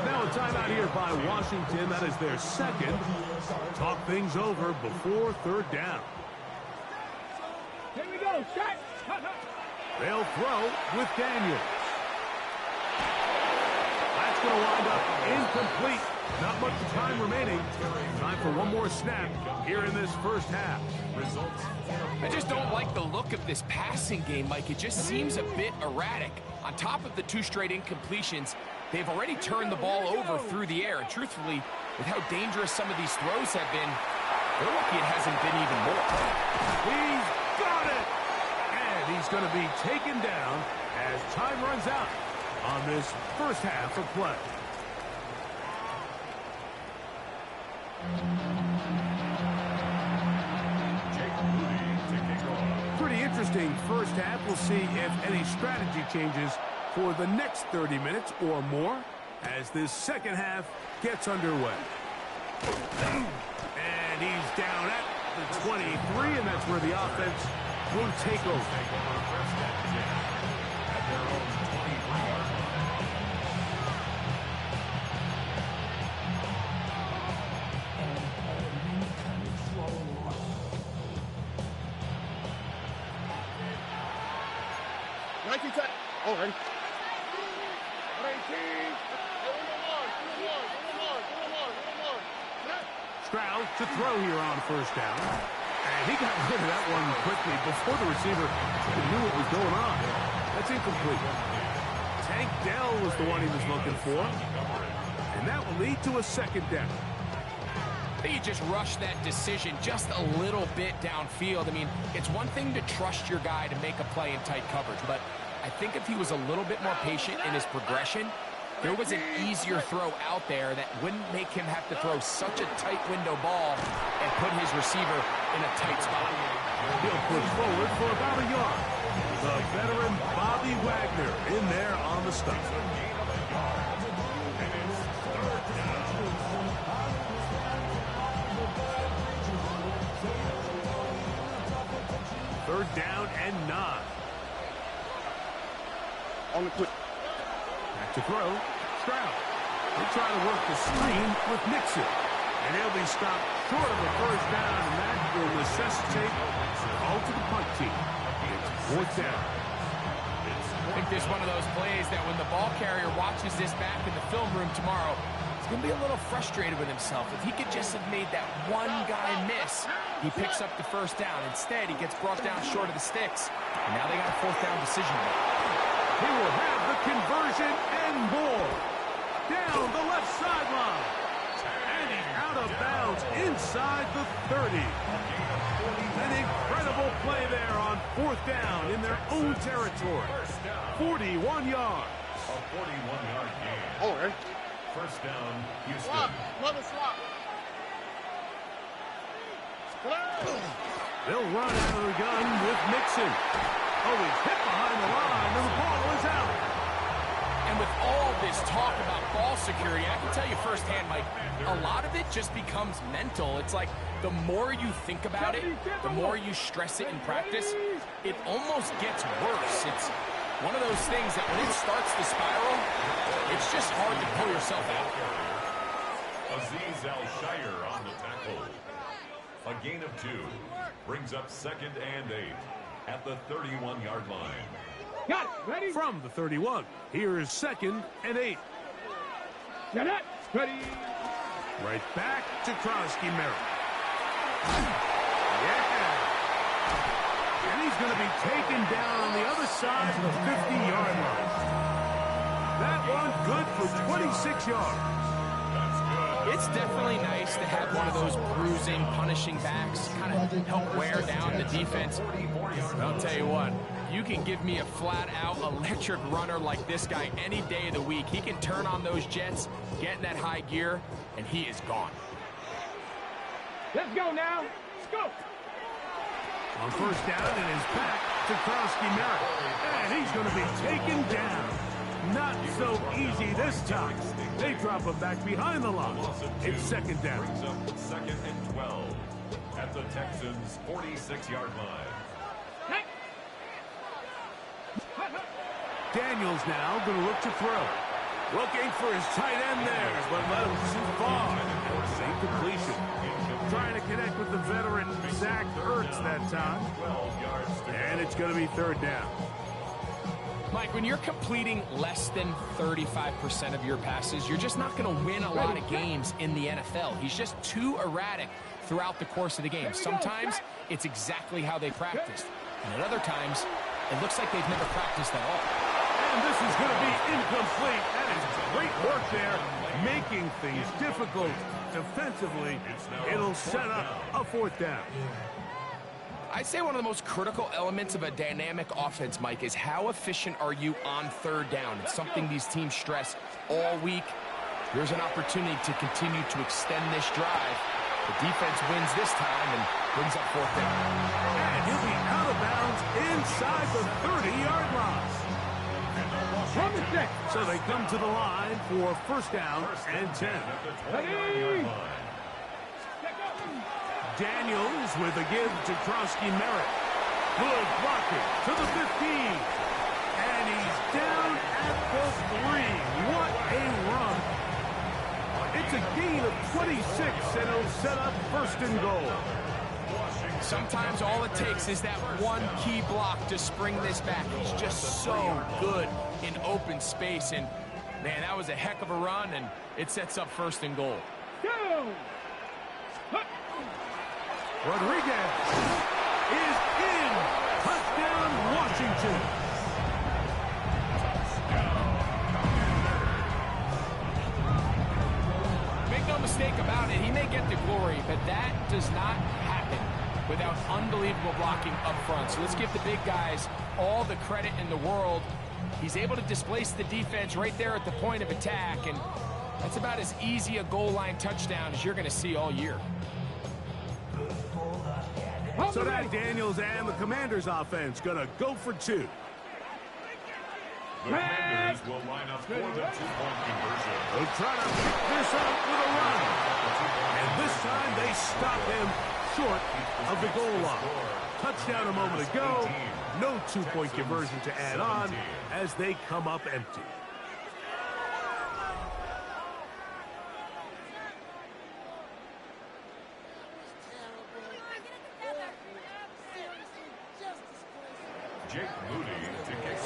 Now a timeout here by Washington. That is their 2nd. Talk things over before 3rd down. Here we go. Set. They'll throw with Daniels. That's going to wind up incomplete. Not much time remaining. Time for one more snap here in this 1st half. I just don't like the look of this passing game, Mike. It just seems a bit erratic. On top of the 2 straight incompletions, they've already turned the ball over through the air. And truthfully, with how dangerous some of these throws have been, they're lucky it hasn't been even more. He's got it! And he's going to be taken down as time runs out on this 1st half of play. Pretty interesting 1st half. We'll see if any strategy changes for the next 30 minutes or more as this 2nd half gets underway. And he's down at the 23, and that's where the offense will take over. All right. Stroud to throw here on 1st down. And he got rid of that one quickly before the receiver knew what was going on. That's incomplete. Tank Dell was the one he was looking for. And that will lead to a 2nd down. I think you just rushed that decision just a little bit downfield. I mean, it's one thing to trust your guy to make a play in tight coverage, but I think if he was a little bit more patient in his progression, there was an easier throw out there that wouldn't make him have to throw such a tight window ball and put his receiver in a tight spot. He'll push forward for about a yard. The veteran Bobby Wagner in there on the stop. Third down and 9. On the quick. Back to throw. Stroud. They try to work the screen with Nixon. And he'll be stopped short of the 1st down, and that will necessitate a call to the punt team. It's 4th down. I think there's one of those plays that when the ball carrier watches this back in the film room tomorrow, he's he's going to be a little frustrated with himself. If he could just have made that one guy miss, he picks up the first down. Instead, he gets brought down short of the sticks. And now they got a fourth down decision to make. He will have the conversion and more. Down the left sideline. And he's out of bounds inside the 30. An incredible play there on fourth down in their own territory. 41 yards. A 41-yard gain. Oh, okay. First down, Houston. Swap. Another swap. They'll run out of the gun with Mixon. Oh, he's hit behind the line, and the ball is out. And with all this talk about ball security, I can tell you firsthand, Mike, a lot of it just becomes mental. It's like the more you think about it, the more you stress it in practice, it almost gets worse. It's one of those things that when it starts to spiral, it's just hard to pull yourself out. Azeez Al-Shire on the tackle. A gain of 2 brings up 2nd and 8 at the 31-yard line. Got it. Ready? From the 31, here is 2nd and 8. Set it. Ready. Right back to Krosky Merritt. Yeah. And he's going to be taken down on the other side of the 50-yard line. That one good for 26 yards. It's definitely nice to have one of those bruising, punishing backs, kind of help wear down the defense. But I'll tell you what, you can give me a flat-out electric runner like this guy any day of the week. He can turn on those jets, get in that high gear, and he is gone. Let's go now. Let's go. On first down, it is back to Krosky Merritt. And he's going to be taken down. Not so easy this time. They drop him back behind the line. It's 2nd down. Brings up 2nd and 12 at the Texans' 46-yard line. Daniels now going to look to throw. Looking for his tight end there, but let him too far. It's incompletion. Trying to connect with the veteran Zach Ertz that time. And it's going to be 3rd down. Mike, when you're completing less than 35% of your passes, you're just not going to win a lot of games in the NFL. He's just too erratic throughout the course of the game. Sometimes it's exactly how they practiced. And at other times, it looks like they've never practiced at all. And this is going to be incomplete. That is great work there, making things difficult defensively. It'll set up a 4th down. I'd say one of the most critical elements of a dynamic offense, Mike, is how efficient are you on 3rd down. It's something these teams stress all week. Here's an opportunity to continue to extend this drive. The defense wins this time and brings up 4th down. And he'll be out of bounds inside the 30-yard line. So they come to the line for 1st down and 10. Ready. Daniels with a give to Krosky Merritt. Good blocking to the 15. And he's down at the 3. What a run. It's a gain of 26, and it'll set up 1st and goal. Sometimes all it takes is that one key block to spring this back. He's just so good in open space. And, man, that was a heck of a run, and it sets up 1st and goal. Go. Rodriguez is in. Touchdown, Washington. Make no mistake about it, he may get the glory, but that does not happen without unbelievable blocking up front. So let's give the big guys all the credit in the world. He's able to displace the defense right there at the point of attack, and that's about as easy a goal line touchdown as you're going to see all year. So that Daniels and the Commanders offense going to go for 2. The Commanders will line up for the 2-point conversion. They'll try to pick this up with a run. And this time they stop him short of the goal line. Touchdown a moment ago. No 2-point conversion to add on as they come up empty.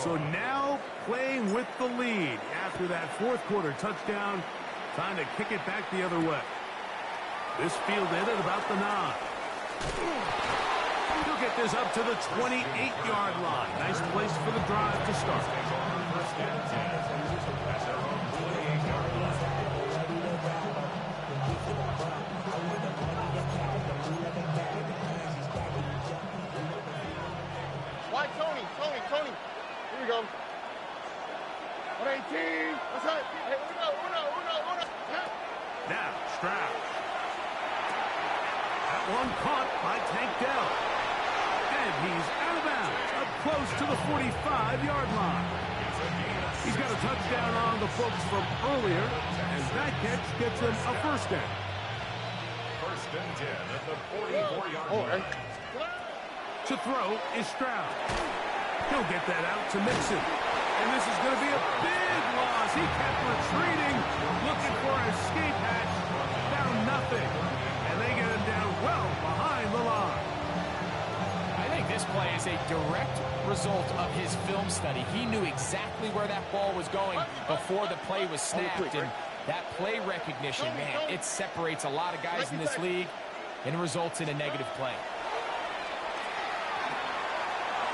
So now playing with the lead after that 4th quarter touchdown, Time to kick it back the other way. This fielded at about the 9. He'll get this up to the 28-yard line. Nice place for the drive to start. First and 10 at their own 28-yard line. Why, Tony? Here we go. 118. What's that? Hey, uno. Now, Stroud. That one caught by Tank Dell. And he's out of bounds, up close to the 45-yard line. He's got a touchdown on the books from earlier, and that catch gets him a first down. First and 10 at the 44-yard line. To throw is Stroud. He'll get that out to Mixon. And this is going to be a big loss. He kept retreating, looking for an escape hatch. Found nothing. And they get him down well behind the line. I think this play is a direct result of his film study. He knew exactly where that ball was going before the play was snapped. And that play recognition, man, it separates a lot of guys in this league and results in a negative play.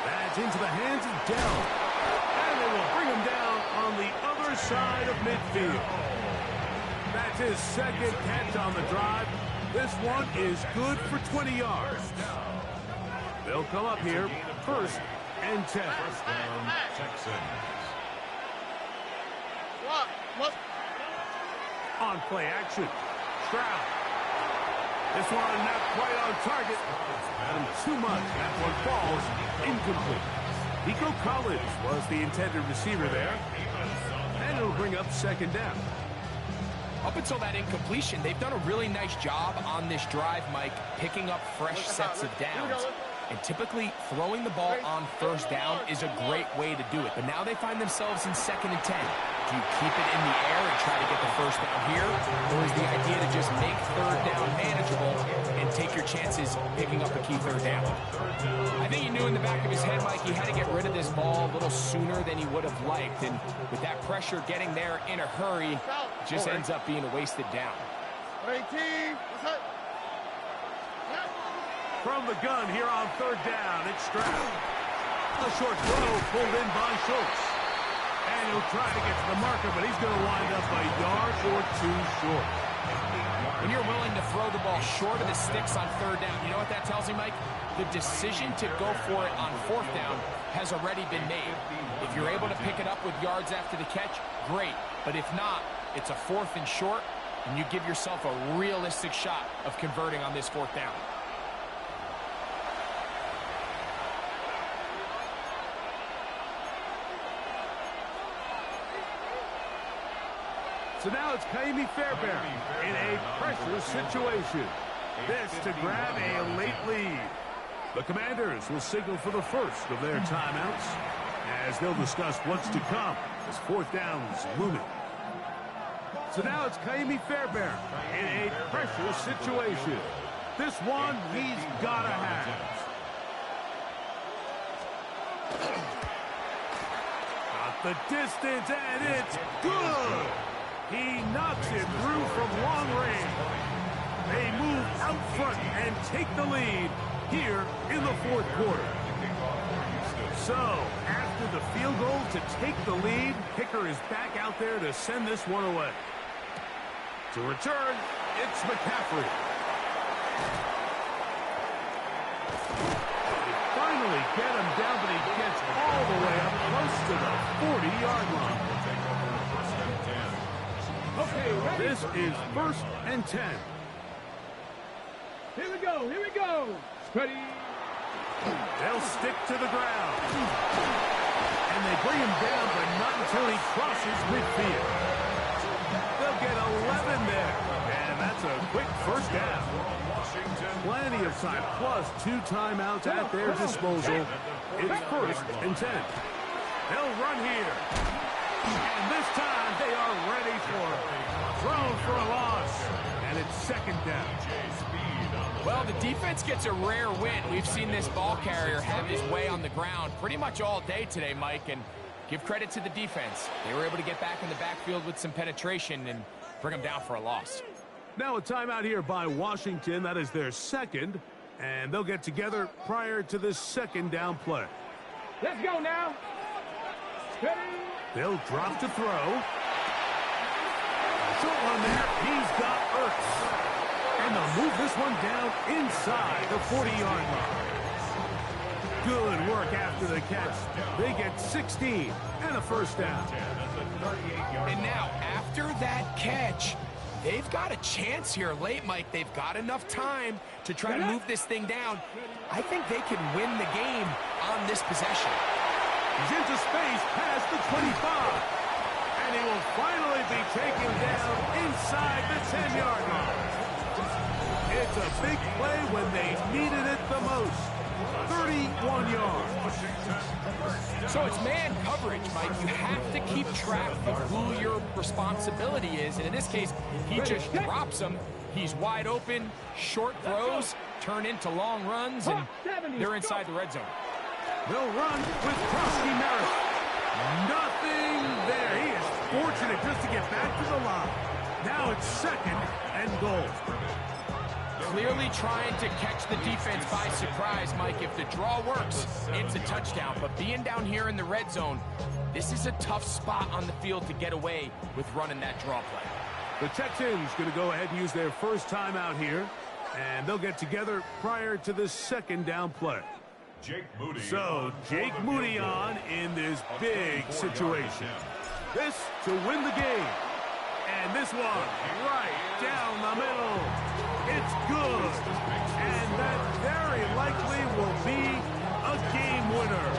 That's into the hands of Dell. And they will bring him down on the other side of midfield. That's his second catch on the drive. This one is good for 20 yards. They'll come up here, first and 10. First down, Texans. On play action, Stroud. This one not quite on target. And too much. That one falls incomplete. Nico Collins was the intended receiver there. And it'll bring up second down. Up until that incompletion, they've done a really nice job on this drive, Mike, picking up fresh sets of downs. And typically, throwing the ball on first down is a great way to do it. But now they find themselves in second and 10. Do you keep it in the air and try to get the first down here? Or is the idea to just make third down manageable and take your chances picking up a key third down? I think he knew in the back of his head, Mike, he had to get rid of this ball a little sooner than he would have liked. And with that pressure getting there in a hurry, it just ends up being a wasted down. 18. What's that? From the gun here on third down, it's Stroud. A short throw pulled in by Schultz. And he'll try to get to the marker, but he's going to wind up a yard or two short. When you're willing to throw the ball short of the sticks on third down, you know what that tells me, Mike? The decision to go for it on fourth down has already been made. If you're able to pick it up with yards after the catch, great. But if not, it's a fourth and short, and you give yourself a realistic shot of converting on this fourth down. So now it's Kaimi Fairbairn in a pressure situation. This to grab a late lead. The Commanders will signal for the first of their timeouts as they'll discuss what's to come as fourth down is looming. So now it's Kaimi Fairbairn in a pressure situation. This one he's got to have. Got the distance, and it's good. He knocks it through from long range. They move out front and take the lead here in the fourth quarter. So, after the field goal to take the lead, kicker is back out there to send this one away. To return, it's McCaffrey. They finally get him down, but he gets all the way up close to the 40-yard line. Okay, ready? This is first and 10. Here we go. Ready? They'll stick to the ground. And they bring him down, but not until he crosses midfield. They'll get 11 there. And that's a quick first down. Plenty of time, plus 2 timeouts at their disposal. It's first and 10. They'll run here. And this time they are ready for it. Thrown for a loss. And it's second down. Well, the defense gets a rare win. We've seen this ball carrier have his way on the ground pretty much all day today, Mike, and give credit to the defense. They were able to get back in the backfield with some penetration, and bring them down for a loss. Now a timeout here by Washington. That is their second, and they'll get together prior to this second down play. Let's go now. Ready? They'll drop to throw. Short one there. He's got Ertz. And they'll move this one down inside the 40-yard line. Good work after the catch. They get 16 and a first down. And now, after that catch, they've got a chance here late, Mike. They've got enough time to try to move this thing down. I think they can win the game on this possession. He's into space past the 25. And he will finally be taken down inside the 10-yard line. It's a big play when they needed it the most. 31 yards. So it's man coverage, Mike. You have to keep track of who your responsibility is. And in this case, he just drops him. He's wide open. Short throws turn into long runs, and they're inside the red zone. They'll run with Krusty Merritt. Nothing there. He is fortunate just to get back to the line. Now it's second and goal. Clearly trying to catch the defense by surprise, Mike. If the draw works, it's a touchdown. But being down here in the red zone, this is a tough spot on the field to get away with running that draw play. The Texans going to go ahead and use their first timeout here, and they'll get together prior to this second down play. Jake Moody. So, Jake Moody on in this big situation. This to win the game. And this one right down the middle. It's good. And that very likely will be a game winner.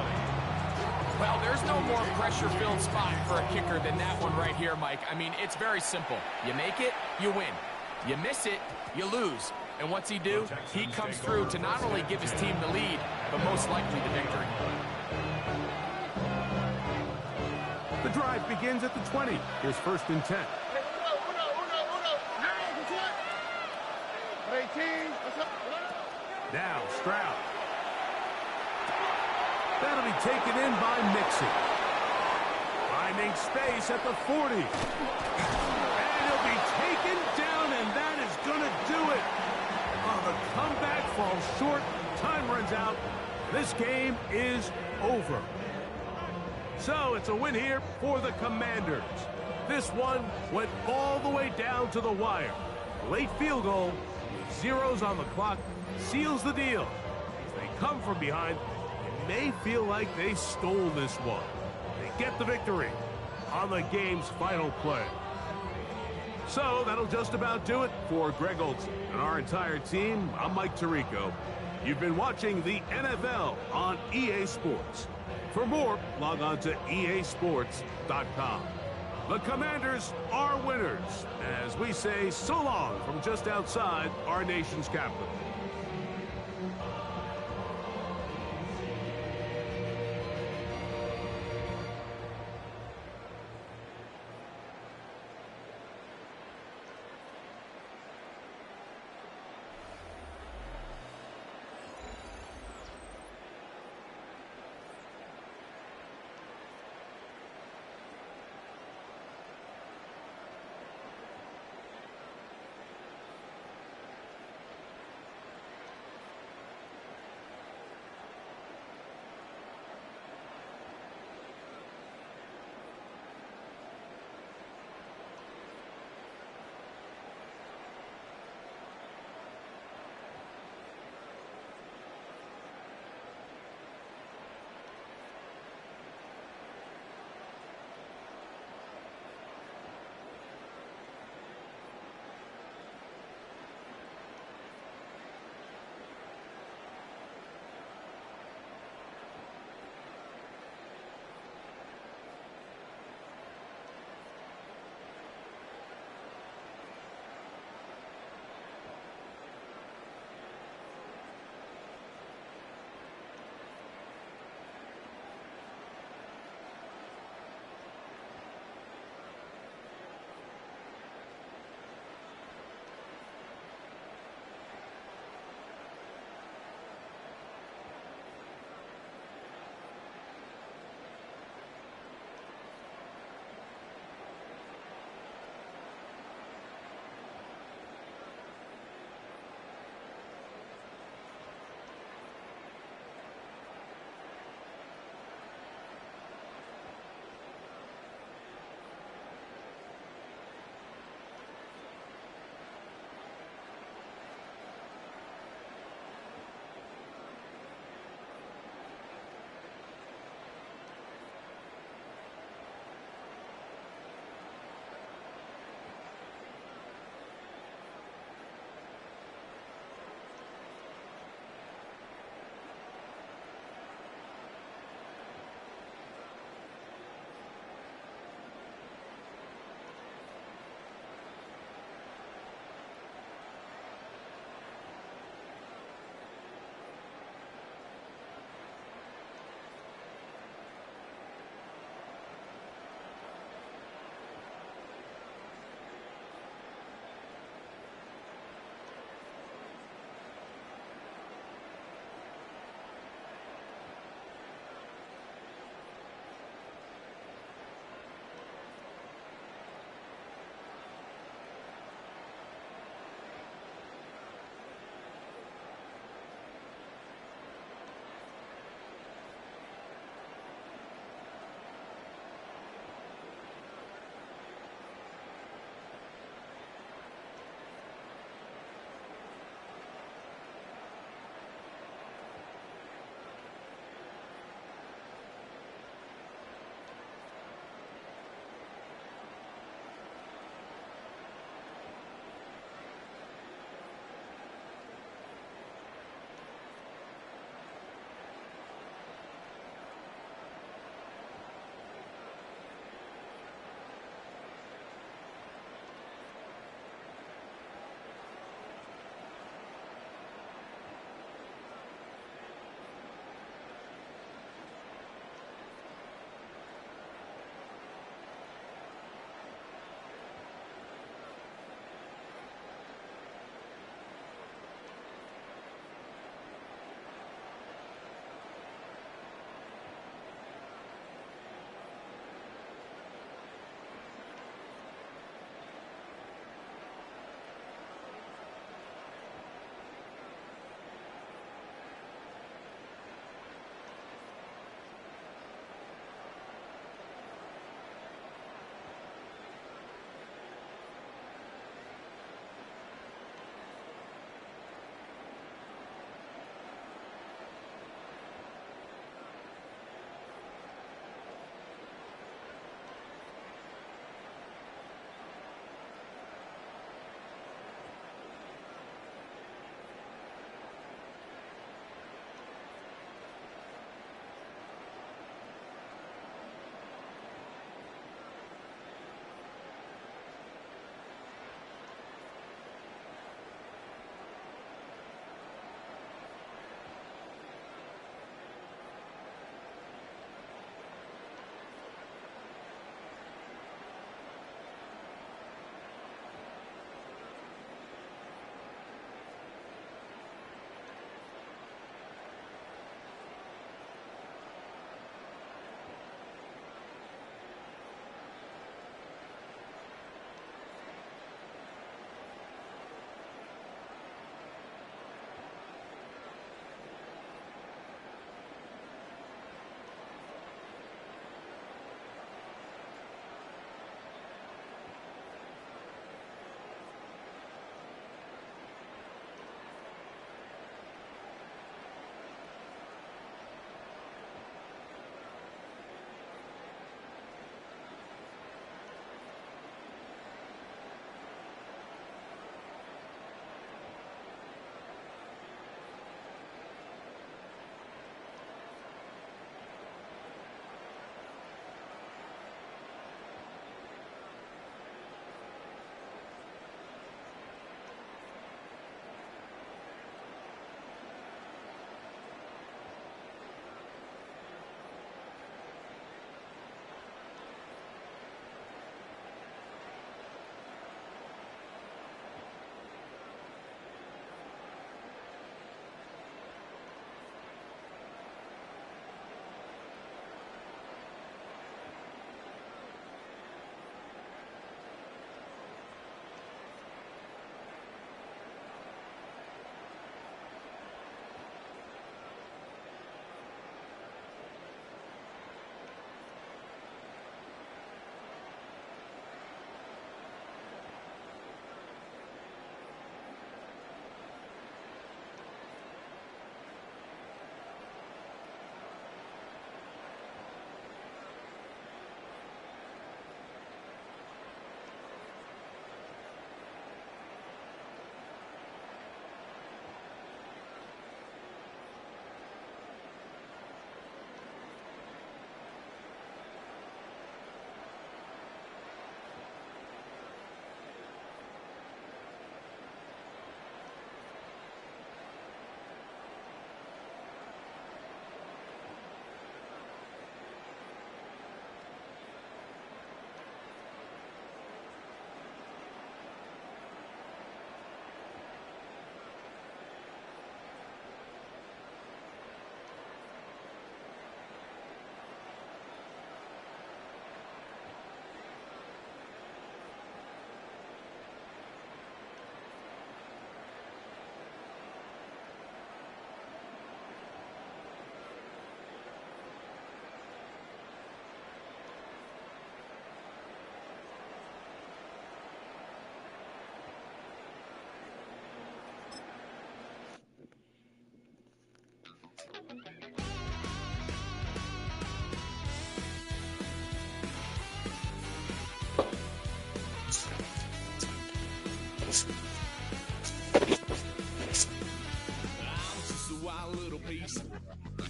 Well, there's no more pressure-filled spot for a kicker than that one right here, Mike. I mean, it's very simple. You make it, you win. You miss it, you lose. And what's he do? He comes through to not only give his team the lead, but most likely the victory. The drive begins at the 20. Here's first and 10. Now Stroud. That'll be taken in by Mixon. Finding space at the 40. And he'll be taken down, and that is going to do it. Oh, the comeback falls short. Time runs out. This game is over. So it's a win here for the Commanders. This one went all the way down to the wire. Late field goal with zeros on the clock seals the deal. As they come from behind, it may feel like they stole this one. They get the victory on the game's final play. So that'll just about do it for Greg Olsen and our entire team. I'm Mike Tirico. You've been watching the NFL on EA Sports. For more, log on to easports.com. The Commanders are winners, as we say so long from just outside our nation's capital.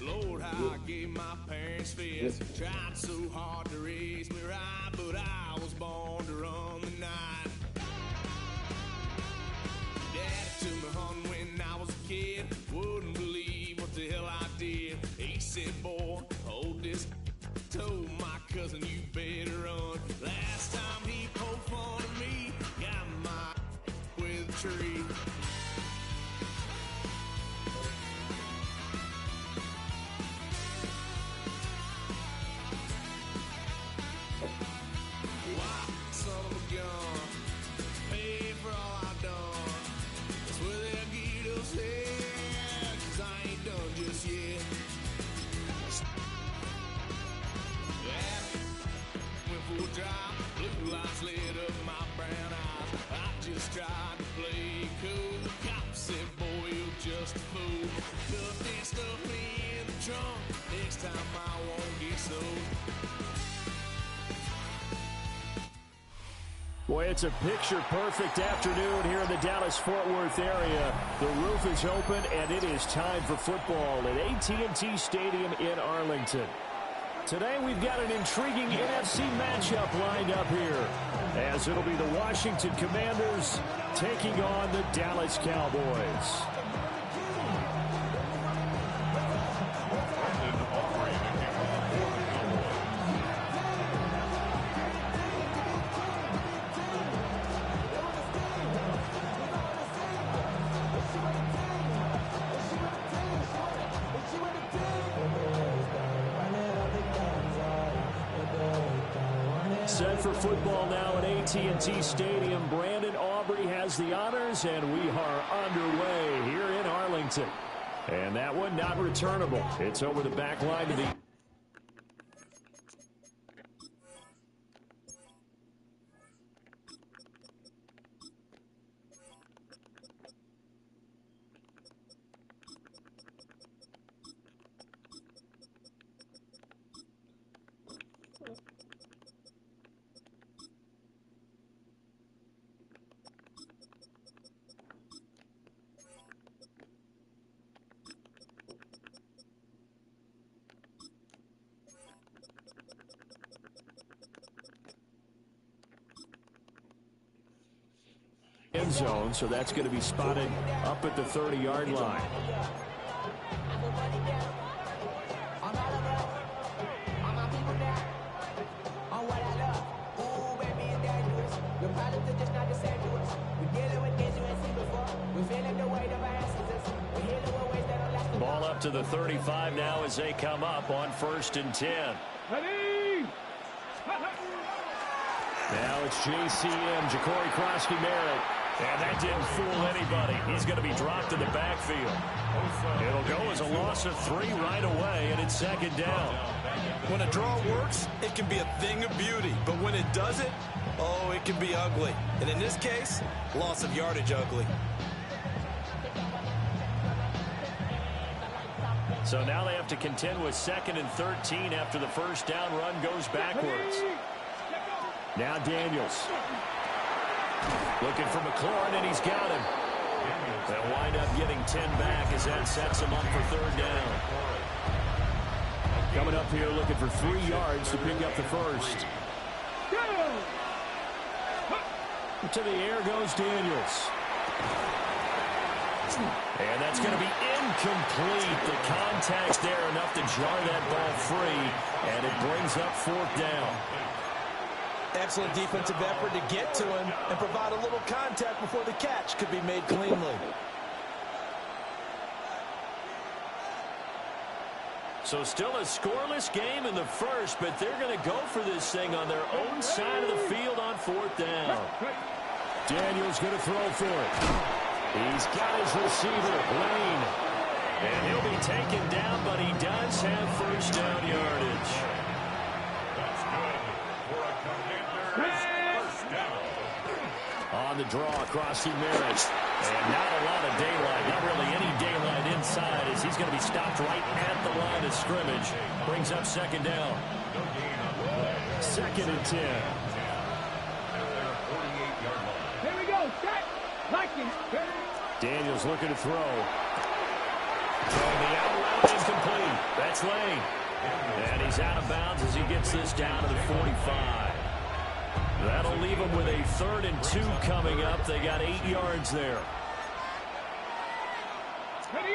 Lord, how I gave my parents fist. Tried so hard to raise me right, but I was born to run the night. Daddy took me hunting when I was a kid. Wouldn't believe what the hell I did. He said, boy, hold this. Told my cousin, you better run. Last time he poked fun of me, got my with a tree. Blue lights lit up my brown eyes. I just tried to play cool. Cop said, boy, you're just a fool. Cuffed and stuffed me in the trunk. Next time I won't get so. Boy, it's a picture-perfect afternoon here in the Dallas-Fort Worth area. The roof is open, and it is time for football at AT&T Stadium in Arlington. Today we've got an intriguing NFC matchup lined up here, as it'll be the Washington Commanders taking on the Dallas Cowboys. Set for football now at AT&T Stadium. Brandon Aubrey has the honors, and we are underway here in Arlington. And that one not returnable. It's over the back line to the... end zone, so that's going to be spotted up at the 30-yard line. Ball up to the 35 now as they come up on 1st and 10. Now it's JCM, Ja'Cory Krosky-Merritt. And that didn't fool anybody. He's going to be dropped in the backfield. It'll go as a loss of 3 right away, and it's 2nd down. When a draw works, it can be a thing of beauty. But when it doesn't, oh, it can be ugly. And in this case, loss of yardage ugly. So now they have to contend with 2nd and 13 after the first down run goes backwards. Now Daniels. Looking for McLaurin, and he's got him. They'll wind up getting 10 back as that sets him up for 3rd down. Coming up here looking for 3 yards to pick up the first. To the air goes Daniels. And that's going to be incomplete. The contact there enough to jar that ball free, and it brings up 4th down. Excellent defensive effort to get to him and provide a little contact before the catch could be made cleanly. So still a scoreless game in the first, but they're going to go for this thing on their own side of the field on 4th down. Daniels going to throw for it. He's got his receiver, Lane. And he'll be taken down, but he does have 1st down yardage. That's good for a Commander first down. On the draw, Krosky-Merritt. And not a lot of daylight, not really any daylight inside, as he's going to be stopped right at the line of scrimmage. Brings up 2nd down. 2nd and 10. Here we go, set, liking. Daniels looking to throw. And the out route incomplete. That's Lane. And he's out of bounds as he gets this down to the 45. That'll leave him with a 3rd and 2 coming up. They got 8 yards there.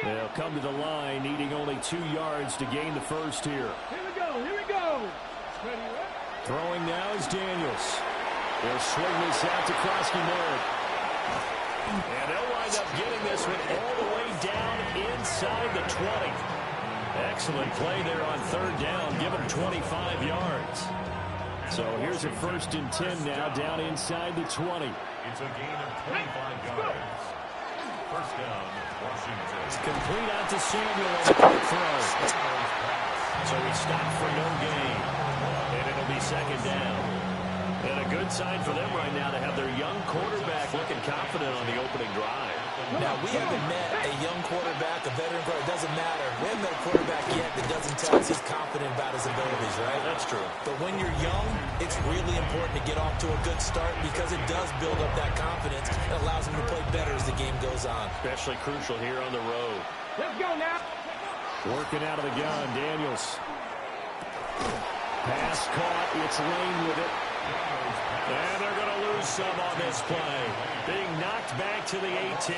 They'll come to the line, needing only 2 yards to gain the first here. Here we go, here we go. Throwing now is Daniels. They'll swing this out to Krosky-Merritt. And they'll wind up getting this one all the way down inside the 20. Excellent play there on 3rd down. Give them 25 yards. So here's a 1st and 10 now down inside the 20. It's a gain of 25 yards. First down, Washington. It's complete out to Samuel on the quick throw. So he stopped for no gain. And it'll be 2nd down. And a good sign for them right now to have their young quarterback looking confident on the opening drive. Now, we haven't met a young quarterback, a veteran quarterback. It doesn't matter. We haven't met a quarterback yet that doesn't tell us he's confident about his abilities, right? That's true. But when you're young, it's really important to get off to a good start because it does build up that confidence and allows him to play better as the game goes on. Especially crucial here on the road. Let's go now. Working out of the gun, Daniels. Pass caught. It's Lane with it. And they're going to lose some on this play. Being knocked back to the 18.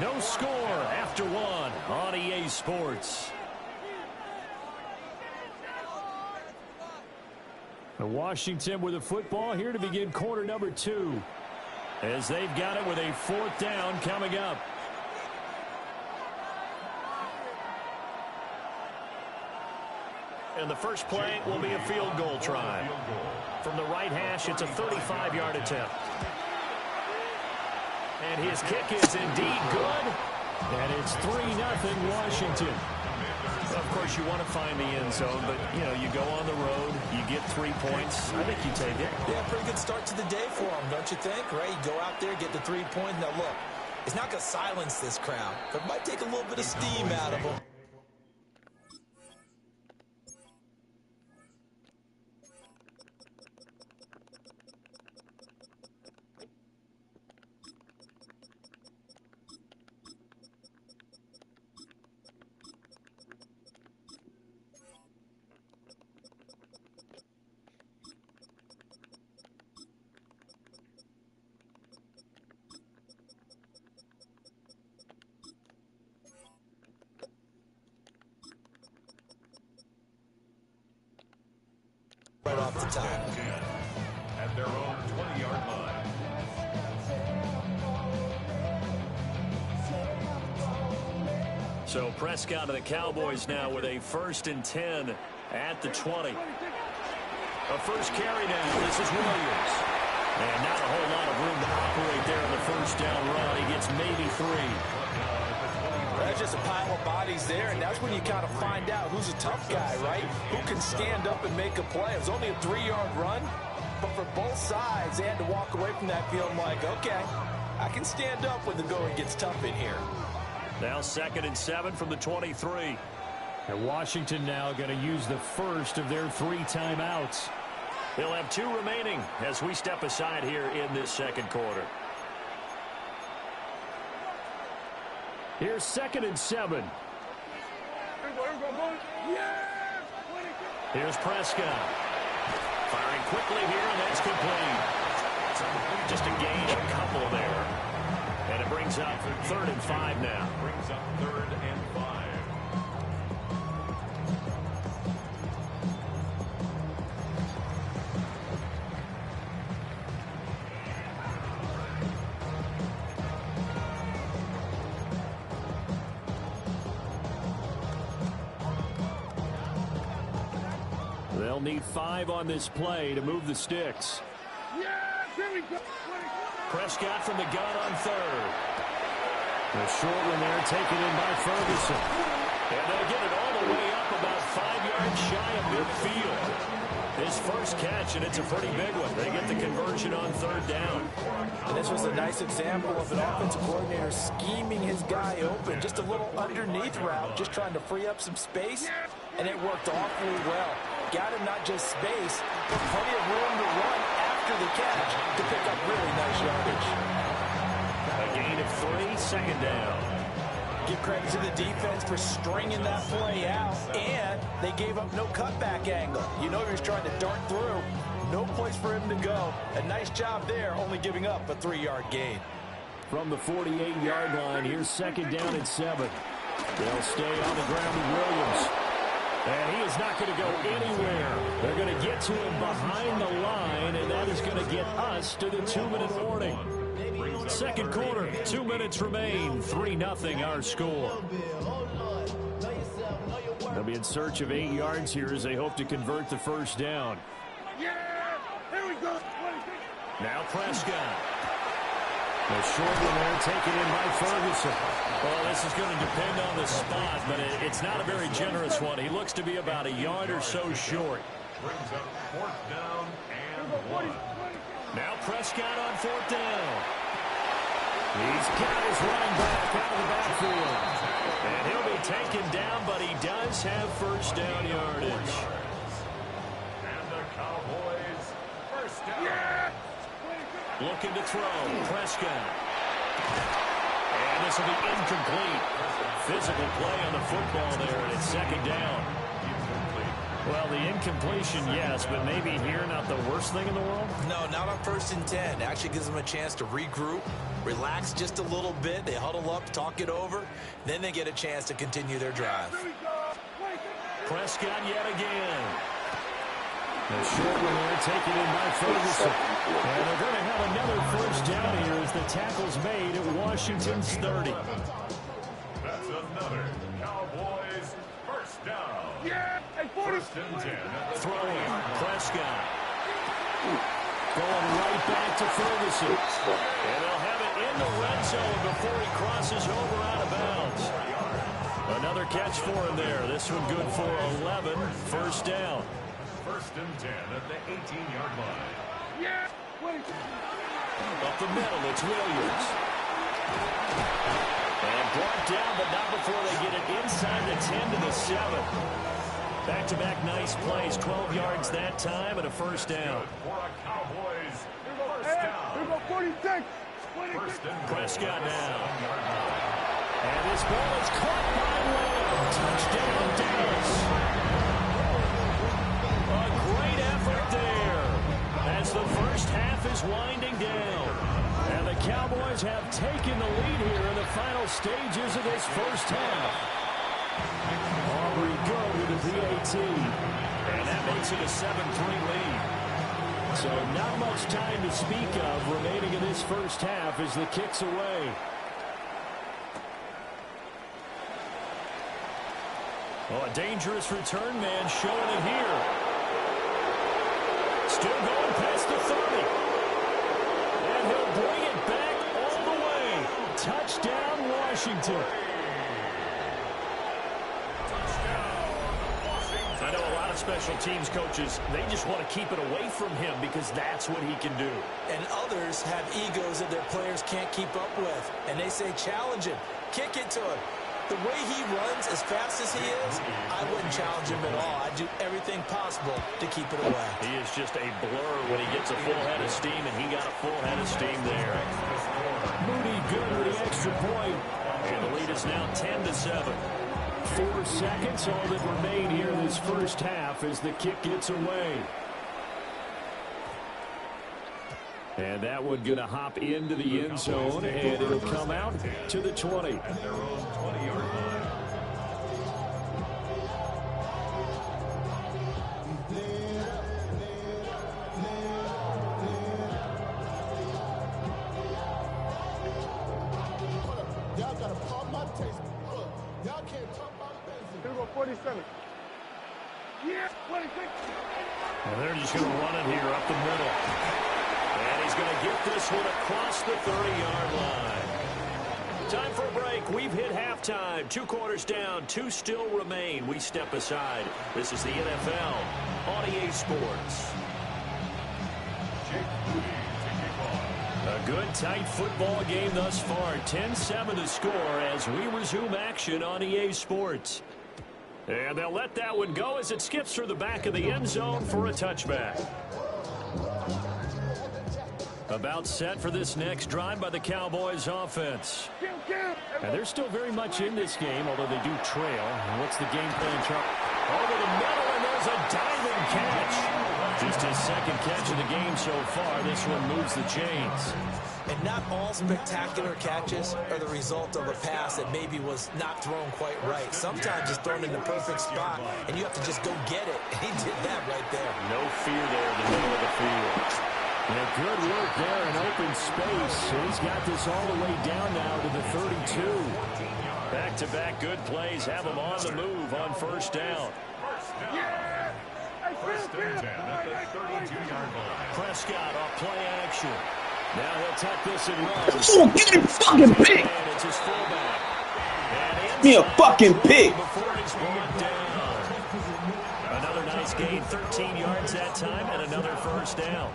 No score after 1 on EA Sports. And Washington with the football here to begin quarter number 2. As they've got it with a 4th down coming up. And the first play will be a field goal try. From the right hash, it's a 35-yard attempt. And his kick is indeed good. And it's 3-0 Washington. Of course, you want to find the end zone, but, you know, you go on the road, you get 3 points. I think you take it. Yeah, pretty good start to the day for him, don't you think? Right? You go out there, get the 3 points. Now, look, it's not going to silence this crowd, but it might take a little bit of steam out of them. Right off the top. At their own 20-yard line. So Prescott and the Cowboys now with a 1st and 10 at the 20. A first carry now. This is Williams. And not a whole lot of room to operate there on the 1st down run. He gets maybe 3. That's just a pile of bodies there, and that's when you kind of find out who's a tough guy, right? Who can stand up and make a play. It was only a 3-yard run, but for both sides, they had to walk away from that feeling like, okay, I can stand up when the going gets tough in here. Now 2nd and 7 from the 23. And Washington now going to use the first of their 3 timeouts. They'll have 2 remaining as we step aside here in this 2nd quarter. Here's 2nd and 7. Here's Prescott. Firing quickly here, and that's complete. Just a gain of a couple there. And it brings up 3rd and 5 now. Brings up 3rd and 5. They'll need 5 on this play to move the sticks. Prescott from the gun on 3rd. The short one there taken in by Ferguson. And they'll get it all the way up about 5 yards shy of midfield. His first catch, and it's a pretty big one. They get the conversion on 3rd down. And this was a nice example of an offensive coordinator scheming his guy open. Just a little underneath route, just trying to free up some space, and it worked awfully well. Got him not just space, but plenty of room to run after the catch to pick up really nice yardage. A gain of 3, 2nd down. Give credit to the defense for stringing that play out, and they gave up no cutback angle. You know he was trying to dart through. No place for him to go. A nice job there, only giving up a 3-yard gain. From the 48-yard line, here's second down and 7. They'll stay on the ground with Williams. And he is not going to go anywhere. They're going to get to him behind the line, and that is going to get us to the 2-minute warning. Second quarter, 2 minutes remain. 3-0 our score. They'll be in search of 8 yards here as they hope to convert the first down. Yeah! Here we go! Now Prescott. The short one there taken in by Ferguson. Well, this is going to depend on the spot, but it's not a very generous one. He looks to be about a yard or so short. Brings up fourth down and 1. Now Prescott on fourth down. He's got his running back out of the backfield. And he'll be taken down, but he does have first down yardage. And the Cowboys first down. Looking to throw. Prescott. And this will be incomplete. Physical play on the football there, and it's second down. Well, the incompletion, yes, but maybe here not the worst thing in the world? No, not on 1st and 10. Actually gives them a chance to regroup, relax just a little bit. They huddle up, talk it over. Then they get a chance to continue their drive. Prescott yet again. The short one there taken in by Ferguson. And they're going to have another first down here as the tackle's made at Washington's 30. That's another Cowboys first down. Yeah! First and 10. Throwing. Prescott. Going right back to Ferguson. And they'll have it in the red zone before he crosses over out of bounds. Another catch for him there. This one good for 11. First down. First and 10 at the 18-yard line. Yeah! Up the middle, it's Williams. And brought down, but not before they get it inside the 10 to the 7. Back-to-back nice plays. 12 yards that time and a first down. For a Cowboys first down. Here we go, 46. First and Prescott now. And this ball is caught by Lamb. Touchdown, Dallas. A great effort there as the first half is winding down. And the Cowboys have taken the lead here in the final stages of this first half. Aubrey good with the PAT. And that makes it a 7-3 lead. So not much time to speak of remaining in this first half as the kick's away. Oh, a dangerous return man showing it here. Still going past the 30. And he'll bring it back all the way. Touchdown, Washington. I know a lot of special teams coaches, they just want to keep it away from him because that's what he can do. And others have egos that their players can't keep up with. And they say, challenge him, kick it to him. The way he runs as fast as he is, I wouldn't challenge him at all. I'd do everything possible to keep it away. He is just a blur when he gets a full head of steam, and he got a full head of steam there. Moody good with the extra point. And the lead is now 10-7. 4 seconds, all that remain here in this first half as the kick gets away. And that one going to hop into the end zone, and it'll come out to the 20. At their own 20-yard line. Y'all gotta pump my taste. Y'all can't talk about business. Here we go, 47. Yeah, 26. And they're just going to run it here up the middle. And he's going to get this one across the 30-yard line. Time for a break. We've hit halftime. 2 quarters down. 2 still remain. We step aside. This is the NFL on EA Sports. A good, tight football game thus far. 10-7 to score as we resume action on EA Sports. And they'll let that one go as it skips through the back of the end zone for a touchback. About set for this next drive by the Cowboys offense. And they're still very much in this game, although they do trail. And what's the game plan, Chuck? Over the middle, and there's a diving catch. Just his second catch of the game so far. This one moves the chains. And not all spectacular catches are the result of a pass that maybe was not thrown quite right. Sometimes it's thrown in the perfect spot, and you have to just go get it. And he did that right there. No fear there in the middle of the field. Yeah, good work there in open space. He's got this all the way down now to the 32. Back-to-back good plays have him on the move on first down. First and 10 at the 32-yard line. Prescott off play action. Now he'll tuck this and run. Oh, give me a fucking pick. And it's his fullback. Give me a fucking pick. Before he's brought down. Another nice gain, 13 yards that time, and another first down.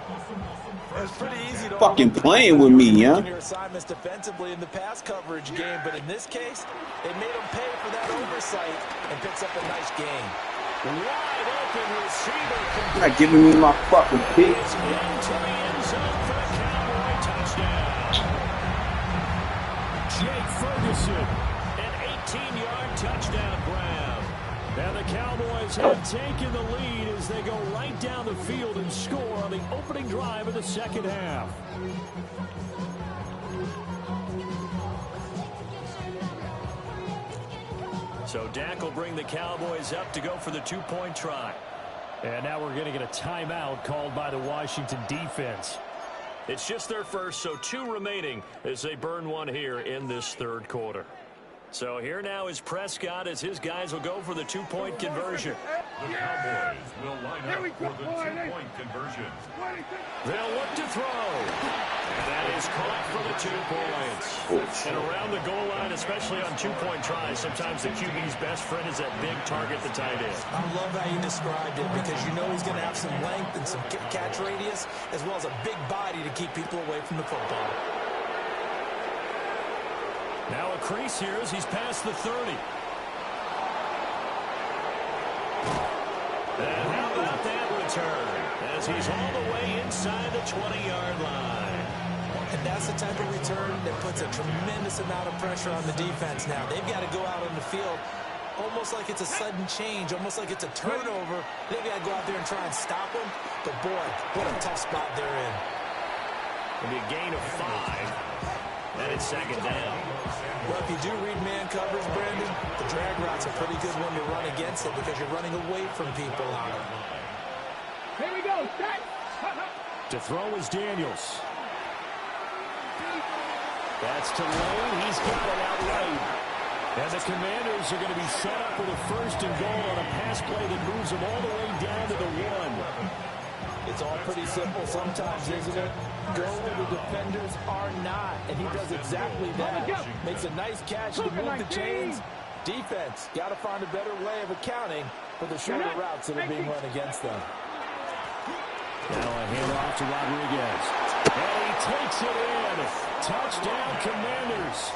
It's pretty easy to fucking playing with me, yeah. Your assignments defensively in the pass coverage game, but in this case, it made him pay for that oversight and picks up a nice gain. Wide open receiver. You're not giving me my fucking pick. Into the end zone for a Cowboy touchdown. Jake Ferguson, an 18-yard touchdown grab. And the Cowboys have taken the lead as they go right down the field and score on the opening drive of the second half. So Dak will bring the Cowboys up to go for the two-point try. And now we're going to get a timeout called by the Washington defense. It's just their first, so 2 remaining as they burn one here in this third quarter. So here now is Prescott as his guys will go for the two-point conversion. The Cowboys will line up for the two-point conversion. They'll look to throw. And that is caught for the 2 points. And around the goal line, especially on two-point tries, sometimes the QB's best friend is that big target, the tight end. I love how you described it because you know he's going to have some length and some catch radius as well as a big body to keep people away from the football. Now a crease here as he's past the 30. And how about that return as he's all the way inside the 20-yard line. And that's the type of return that puts a tremendous amount of pressure on the defense now. They've got to go out on the field almost like it's a sudden change, almost like it's a turnover. They've got to go out there and try and stop them. But, boy, what a tough spot they're in. It'll be a gain of 5. And it's second down. Well, if you do read man coverage, Brandon, the drag route's a pretty good one to run against it because you're running away from people on it. Here we go. Set. To throw is Daniels. That's to Lane. He's got it outright. And the Commanders are going to be set up with a first and goal on a pass play that moves them all the way down to the 1. It's all pretty simple sometimes, isn't it? Go where the defenders are not, and he does exactly that. Makes a nice catch to move the chains. Defense, got to find a better way of accounting for the shorter routes that are being run against them. Now a handoff to Rodriguez. And he takes it in. Touchdown, Commanders.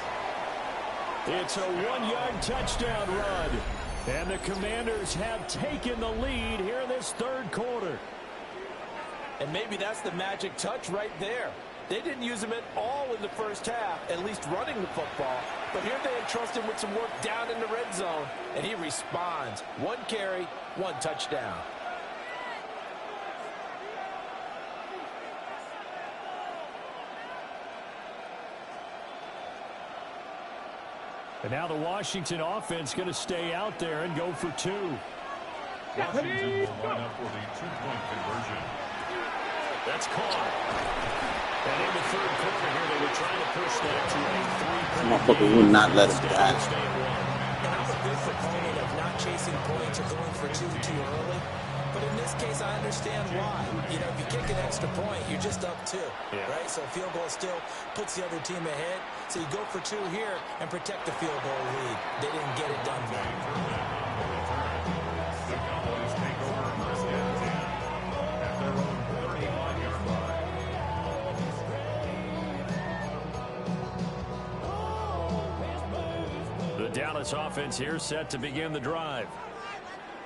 It's a 1-yard touchdown run. And the Commanders have taken the lead here in this third quarter. And maybe that's the magic touch right there. They didn't use him at all in the first half, at least running the football. But here they entrust him with some work down in the red zone, and he responds. 1 carry, 1 touchdown. And now the Washington offense going to stay out there and go for 2. Washington will line up for the two-point conversion. That's caught. And in the third quarter here, they were trying to push that to a 3-point. Motherfucker would not let us die. And I'm a big proponent of not chasing points or going for 2 too early. But in this case, I understand why. You know, if you kick an extra point, you're just up 2, right? So a field goal still puts the other team ahead. So you go for 2 here and protect the field goal lead. They didn't get it done for you. The Cowboys take over first and 10 at their own 35-yard line. The Dallas offense here set to begin the drive.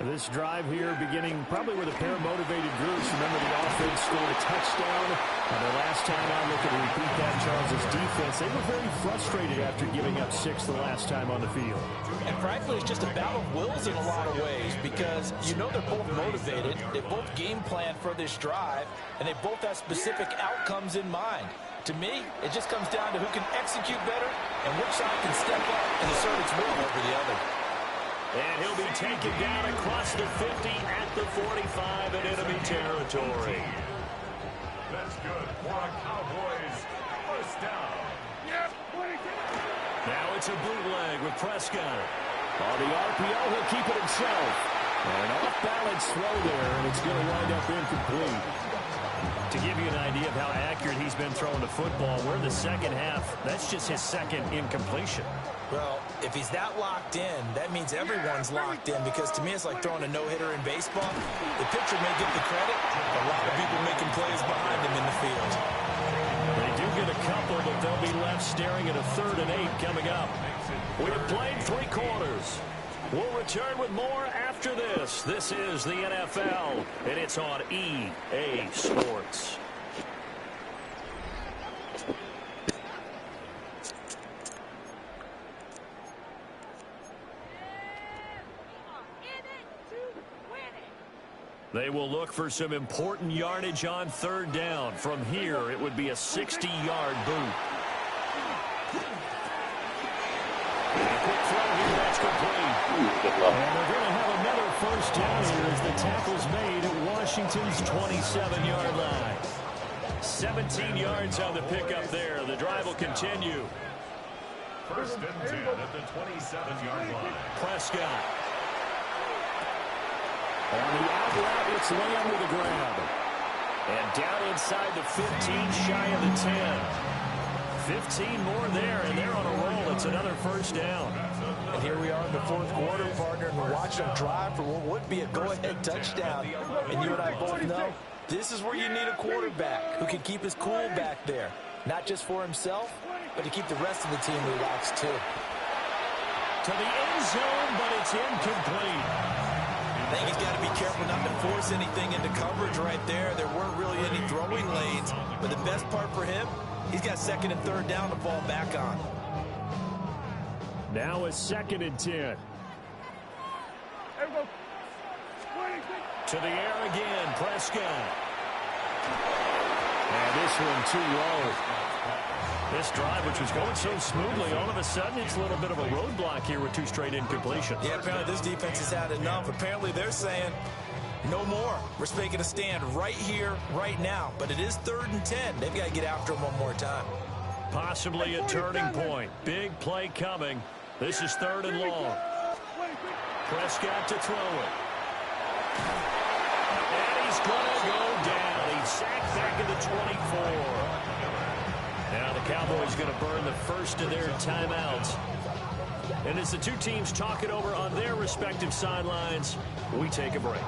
This drive here beginning probably with a pair of motivated groups. Remember, the offense scored a touchdown And the last time out, looking to repeat that, Charles' defense, they were very frustrated after giving up 6 the last time on the field. And frankly, it's just a battle of wills in a lot of ways because you know they're both motivated, they both game plan for this drive, and they both have specific outcomes in mind. To me, it just comes down to who can execute better and which side can step up and assert its will over the other. And he'll be taken down across the 50 at the 45 in enemy territory. That's good for a Cowboys first down. Now it's a bootleg with Prescott. On the RPO, he'll keep it himself. An off-balance throw there, and it's going to wind up incomplete. To give you an idea of how accurate he's been throwing the football, we're in the second half. That's just his second incompletion. Well, if he's that locked in, that means everyone's locked in because to me it's like throwing a no-hitter in baseball. The pitcher may get the credit, but a lot of people making plays behind him in the field. They do get a couple, but they'll be left staring at a 3rd and 8 coming up. We have played 3 quarters. We'll return with more after this. This is the NFL, and it's on EA Sports. They will look for some important yardage on 3rd down. From here, it would be a 60-yard boot. Quick throw here, that's complete. And they're going to have another first down here as the tackle's made at Washington's 27-yard line. 17 yards on the pickup there. The drive will continue. First and 10 at the 27-yard line. Prescott. On the out route, it's Lamb with a grab. And down inside the 15, shy of the 10. 15 more there, and they're on a roll. It's another first down. And here we are in the 4th quarter, partner, and we're watching them drive for what would be a go-ahead touchdown. And you and I both know this is where you need a quarterback who can keep his cool back there. Not just for himself, but to keep the rest of the team relaxed, too. To the end zone, but it's incomplete. I think he's got to be careful not to force anything into coverage right there. There weren't really any throwing lanes, but the best part for him, he's got 2nd and 3rd down to fall back on. Now a 2nd and 10. To the air again, Prescott. And this one too low. This drive, which was going so smoothly, all of a sudden it's a little bit of a roadblock here with 2 straight incompletions. Yeah, apparently this defense has had enough. Apparently they're saying, no more. We're making a stand right here, right now. But it is 3rd and 10. They've got to get after him one more time. Possibly a turning point. Big play coming. This is 3rd and long. Prescott to throw it. And he's going to go down. He's sacked back at the 24. Now the Cowboys going to burn the first of their timeouts. And as the 2 teams talk it over on their respective sidelines, we take a break.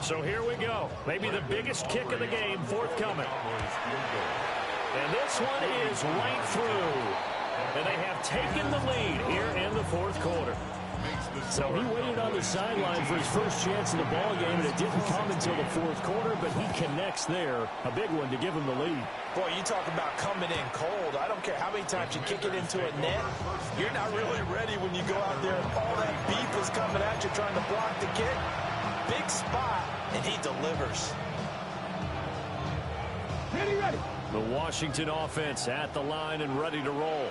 So here we go. Maybe the biggest kick of the game forthcoming. And this one is right through. And they have taken the lead here in the 4th quarter. So he waited on the sideline for his first chance in the ball game, and it didn't come until the 4th quarter, but he connects there. A big one to give him the lead. Boy, you talk about coming in cold. I don't care how many times you kick it into a net. You're not really ready when you go out there and all that beef is coming at you trying to block the kick. Big spot, and he delivers. Ready. The Washington offense at the line and ready to roll.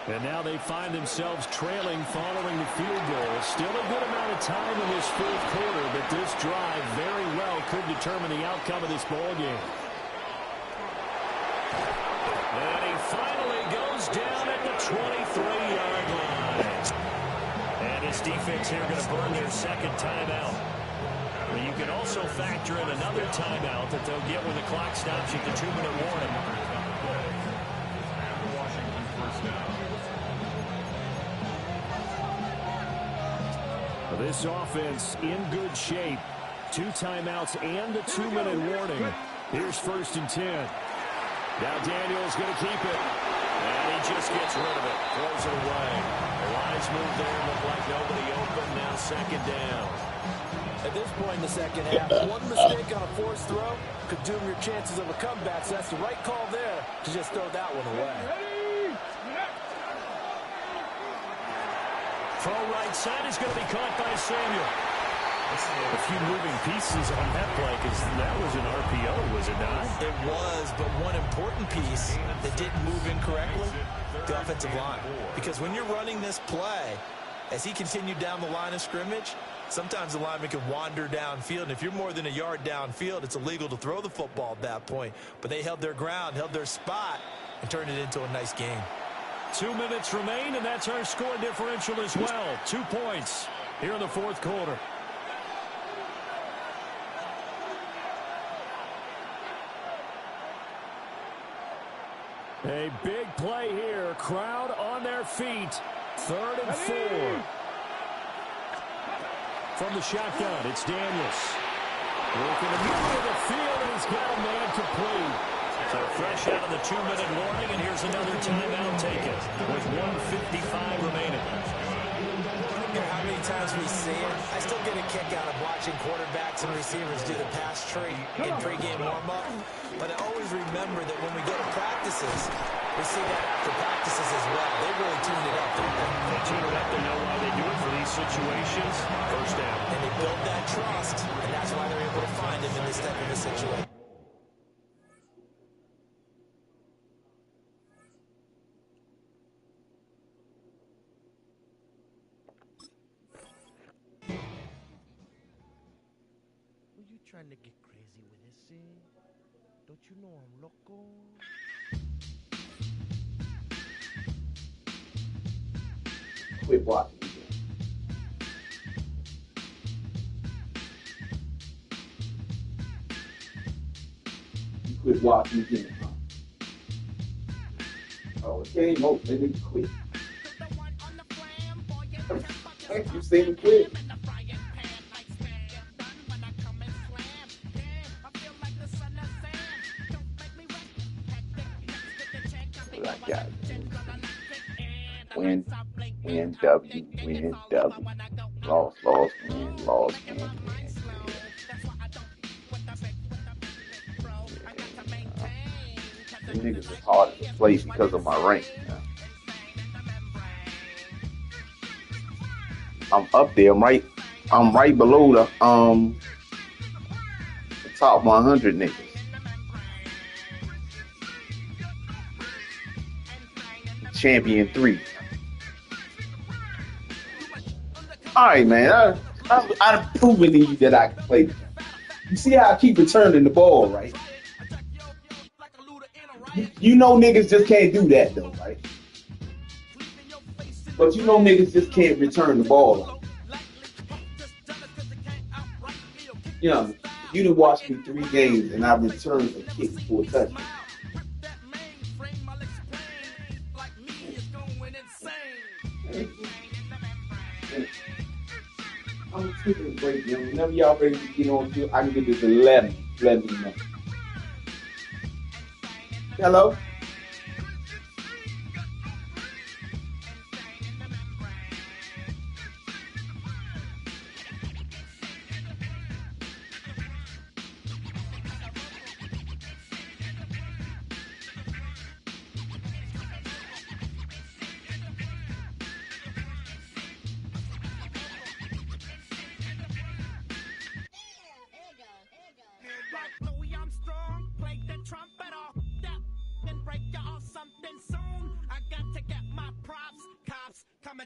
And now they find themselves trailing following the field goal. Still a good amount of time in this 4th quarter, but this drive very well could determine the outcome of this ball game. And he finally goes down at the 23-yard line. And his defense here going to burn their 2nd timeout. But you can also factor in another timeout that they'll get when the clock stops at the 2-minute warning. This offense in good shape. 2 timeouts and the 2-minute warning. Here's 1st and 10. Now Daniel's going to keep it. And he just gets rid of it. Throws it away. The lines move there. Look like nobody open. Now second down. At this point in the second half, one mistake on a forced throw could doom your chances of a comeback. So that's the right call there to just throw that one away. Throw right side is going to be caught by Samuel. A few moving pieces on that play because that was an RPO, was it not? It was, but one important piece that didn't move incorrectly, the offensive line. Because when you're running this play, as he continued down the line of scrimmage, sometimes the lineman can wander downfield, and if you're more than a yard downfield, it's illegal to throw the football at that point. But they held their ground, held their spot, and turned it into a nice game. 2 minutes remain, and that's our score differential as well. 2 points here in the fourth quarter. A big play here. Crowd on their feet. 3rd and 4. From the shotgun, it's Daniels. Working the middle of the field, and he's got a man complete. So fresh out of the 2-minute warning, and here's another timeout taken with 1:55 remaining. I don't care how many times we see it, I still get a kick out of watching quarterbacks and receivers do the pass tree in pregame warm-up. But I always remember that when we go to practices, we see that after practices as well. They really tune it up, don't they? They tune it up. They know why they do it for these situations. First down. And they build that trust, and that's why they're able to find him in this type of a situation. Trying to get crazy with this, eh? Don't you know I'm loco? Quit watching. You quit watching again, huh? Oh, it came over. They didn't quit. You seen him quit? Got win, W, win, W. Lost, win, lost, win. These niggas is hard to place because of my rank. I'm up there. I'm right below the top 100 niggas. Champion 3. All right, man. I've proven to you that I can play. You see how I keep returning the ball, right? You know niggas just can't do that, though, right? But you know niggas just can't return the ball. You know, you done watched me 3 games and I returned a kick for a touchdown. I'm taking a break, man. Whenever y'all ready to get on field, I can get this 11. Let me know. Hello?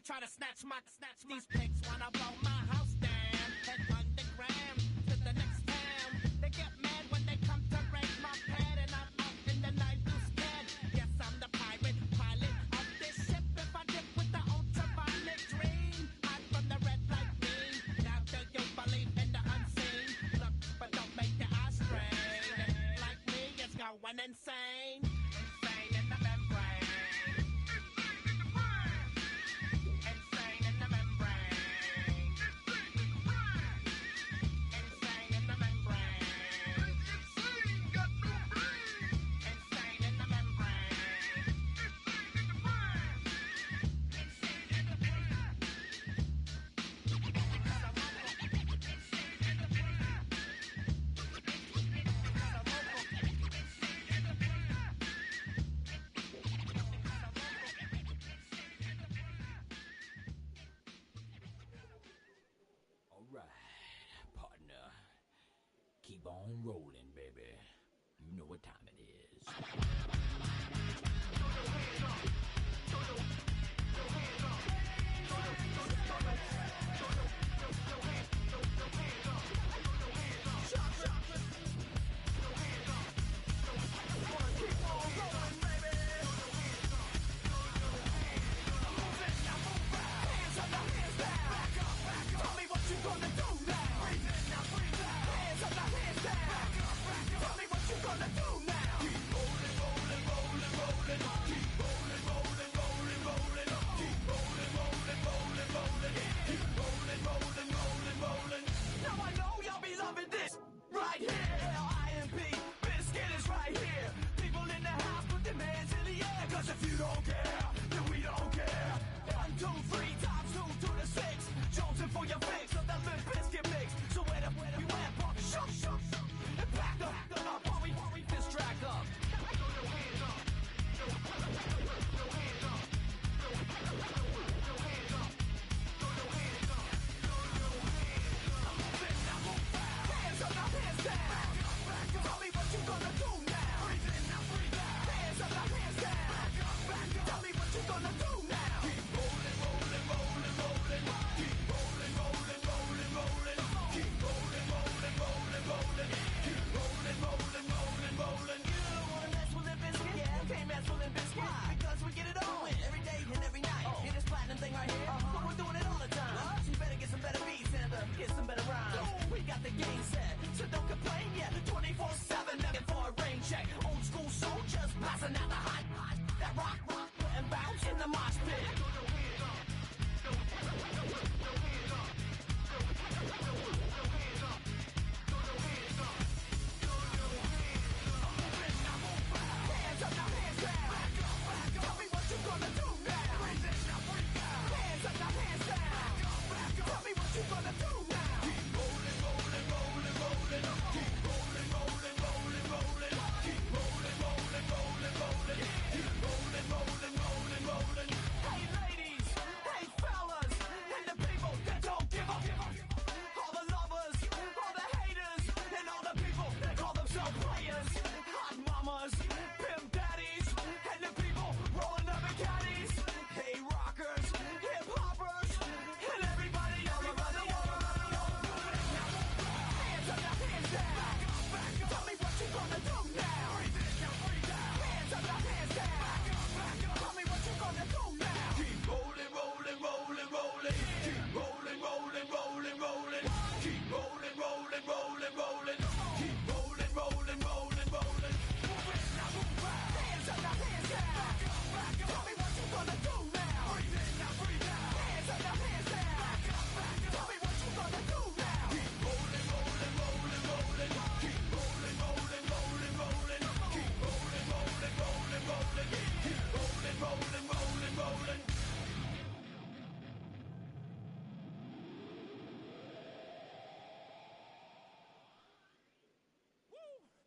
Try to snatch these pics when I blow my house down. Head underground to the next town. They get mad when they come to raid my pad, and I'm out in the night who's scared. Yes, I'm the pirate pilot of this ship. If I dip with the ultraviolet dream, hide from the red light beam. Now do you believe in the unseen? Look, but don't make your eyes strain. Like me, it's going insane. Insane in the membrane. on rolling, baby. You know what time it is.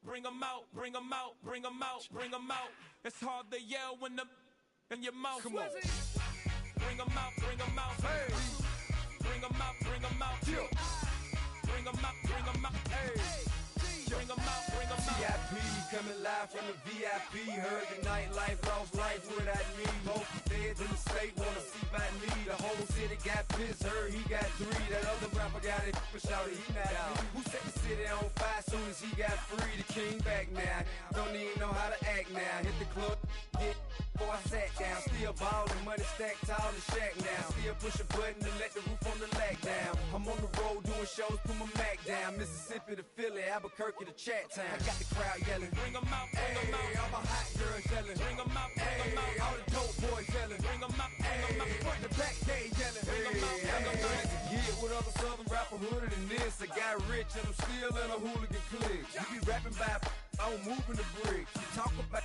Bring 'em out, bring 'em out, bring 'em out, bring 'em out. It's hard to yell when the in your mouth. Come on. Bring 'em out, bring 'em out. Hey. Bring 'em out, bring 'em out. Yeah. Bring 'em out, bring 'em out. Hey. Bring 'em out, bring 'em out. VIP coming live from the VIP. Heard the nightlife, lost life without me. Both feds in the state wanna see by me. The whole city got pissed, heard he got 3. That other rapper got it, but shouted he not out. Who set the city on fire soon as he got free? The king back now, don't even know how to act now. Hit the club, get before I sat down. Still ballin', money stacked tall in shack now. Still push a button to let the roof on the lag down. I'm on the road doing shows, put my Mac down. Mississippi to Philly, Albuquerque to Chat Town. I got the crowd yelling, bring 'em out, bring 'em out. All my hot girls yelling, bring 'em out, bring 'em out. All the dope boys yelling, bring 'em out, bring 'em out. Front to back, they yelling, bring 'em out, bring 'em out. To get with other southern rapper hooded than this. I got rich and I'm still in a hooligan clique. You be rapping by, I'm moving the bricks. You talk about,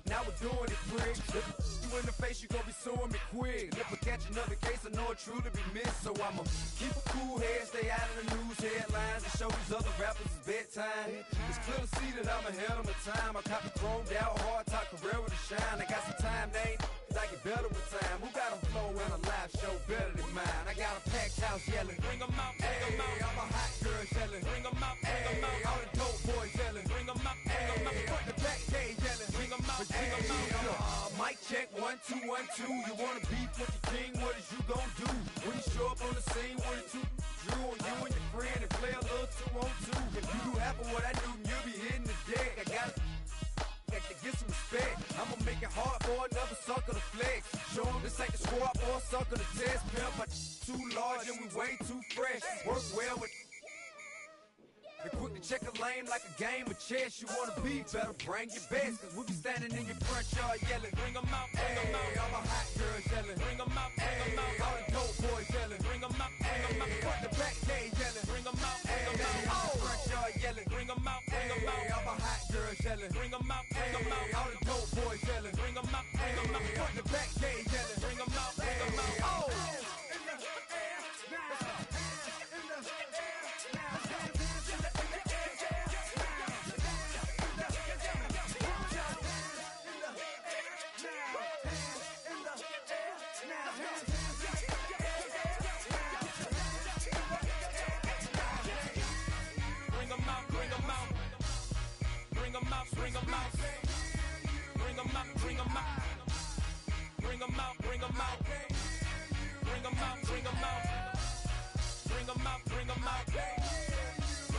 now we're doing it, prick. If you in the face, you gon' be suing me quick. If I catch another case, I know it truly be missed. So I'ma keep a cool head, stay out of the news headlines, and show these other rappers it's bedtime. It's clear to see that I'm ahead of my time. I caught the chromed out, hard top career to shine. I got some time, they ain't I get better with time. Who got a flow and a live show better than mine? I got a packed house yelling, bring 'em out, bring 'em out. All my hot girls yelling, bring 'em out, bring 'em out. All the dope boys 1, 2, 1, 2. You wanna beef with the king, what is you gon' do? When you show up on the scene, what is you drew on you and your friend and play a little 2 on 2. If you do half of what I do, you'll be hitting the deck. I gotta get some respect. I'ma make it hard for another sucker to flex. Show 'em this ain't the squad or a sucker to test. Pimp, my too large and we way too fresh. Work well with and quick to check a lane like a game of chess. You wanna be better, bring your best. Cause we be standing in your front yard yelling. Bring 'em out, bring 'em out. All my hot girls yelling. Bring 'em out, bring 'em out. All the dope boys yelling. Bring 'em out, bring 'em out. Front the back gate yelling. Bring 'em out, bring 'em out. All the front yard yelling. Bring 'em out, bring 'em out. All my hot girls yelling. Bring 'em out, bring 'em out. All the dope boys yelling. Bring 'em out, bring 'em out. Front the back gate yelling. Bring 'em out, bring 'em out. Oh! Bring 'em out, bring 'em out, bring 'em out, bring 'em out, bring 'em out, bring 'em out, bring 'em out, bring 'em out, bring 'em out, bring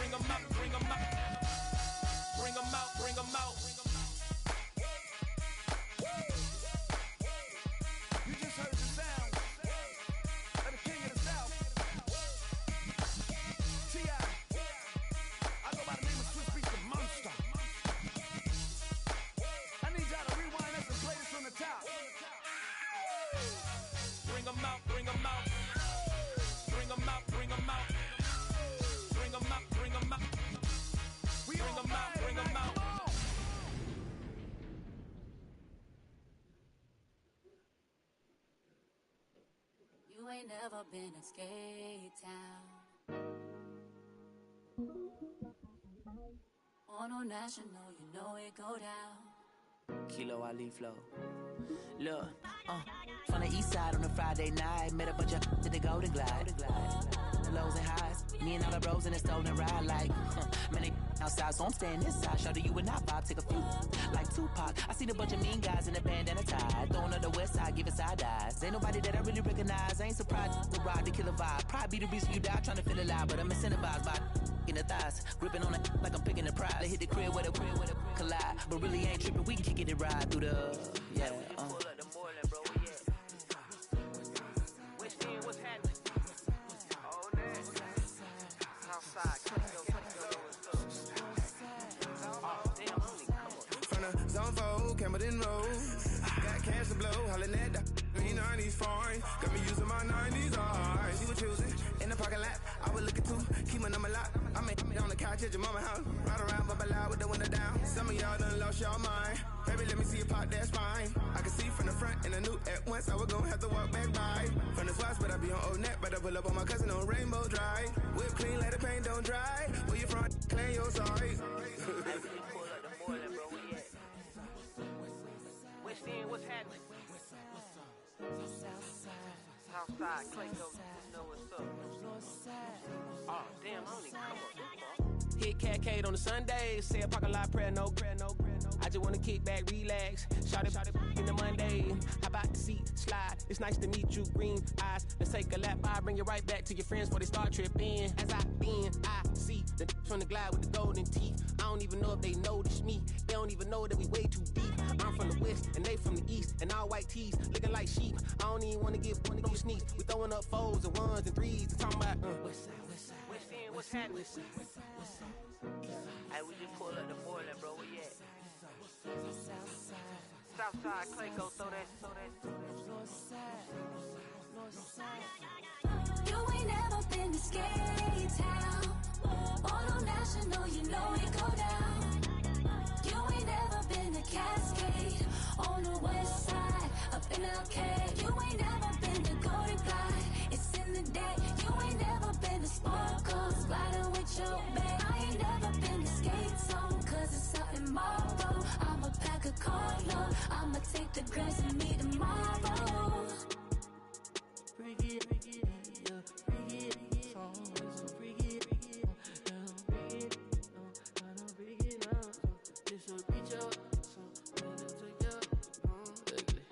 'em out, bring 'em out, bring 'em out, bring 'em out. You just heard the sound of the king of the South, T.I. I go by the name of Swiss Beats the Monster. Bring 'em out, bring 'em out, bring 'em out, bring 'em out, bring 'em out, bring 'em out, bring 'em out, bring 'em out. You ain't never been in Skate Town. On a national, you know it go down. Kilo Ali Flow. Look, from the east side on a Friday night, met a bunch of to the Golden Glide. The lows and highs, me and all the bros in the stolen ride like, man, they outside, so I'm staying inside. Shout to you and I vibe, take a few, like Tupac. I seen a bunch of mean guys in a bandana tie, throwing up the west side, giving side eyes. Ain't nobody that I really recognize, I ain't surprised to ride the killer vibe. Probably be the reason you die, trying to feel alive, but I'm incentivized by in the thighs, gripping on it like I'm picking the prize. They hit the crib where the collide, but really ain't tripping. We can kick it and ride through the yeah. From the zone 4, Campbellton Road. Got cash to blow, hollin' at the 90s foreign. Got me using my 90s eyes. You were choosing in the parking lot. I was looking too, keep my number locked. I'm on the couch at your mama house. Ride around, bubble loud with the window down. Some of y'all done lost y'all mind. Baby, let me see you pop, that's fine. I can see from the front and I knew at once I was gonna have to walk back by. From the spots, but I be on Old Net. Better pull up on my cousin on Rainbow Drive. Whip clean, let the paint don't dry. Where you from? Clean your size. West End, what's happening? Southside, Clayco, you know what's up. Oh, damn, I don't even come up this far. Hit Catcade on the Sundays, say a parking lot prayer, no. I just wanna kick back, relax, shout it in the Monday. How about the seat, slide, it's nice to meet you, green eyes. Let's take a lap, I bring you right back to your friends before they start tripping. As I see the from the glide with the golden teeth. I don't even know if they notice me, they don't even know that we way too deep. I'm from the west, and they from the east, and all white tees, looking like sheep. I don't even wanna give one of those sneaks. We throwing up fours and ones and threes, and talking about West End, what's happening? Hey, we just pulled up the Portland, bro, where you at? Southside, Clayco, throw that. You ain't never been to Skate Town. On a national, you know it go down. You ain't never been to Cascade. On the west side, up in LK. You ain't never been to Golden Glide. It's in the day. You ain't never been to Sparkles, gliding with your babe. I ain't never been to Skate Zone, cause it's out in Marlboro. I'ma pack a carload. I'ma take the grass and meet tomorrow. Bring it, yeah, bring it, so bring it, This will reach out, so ugly.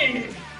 game.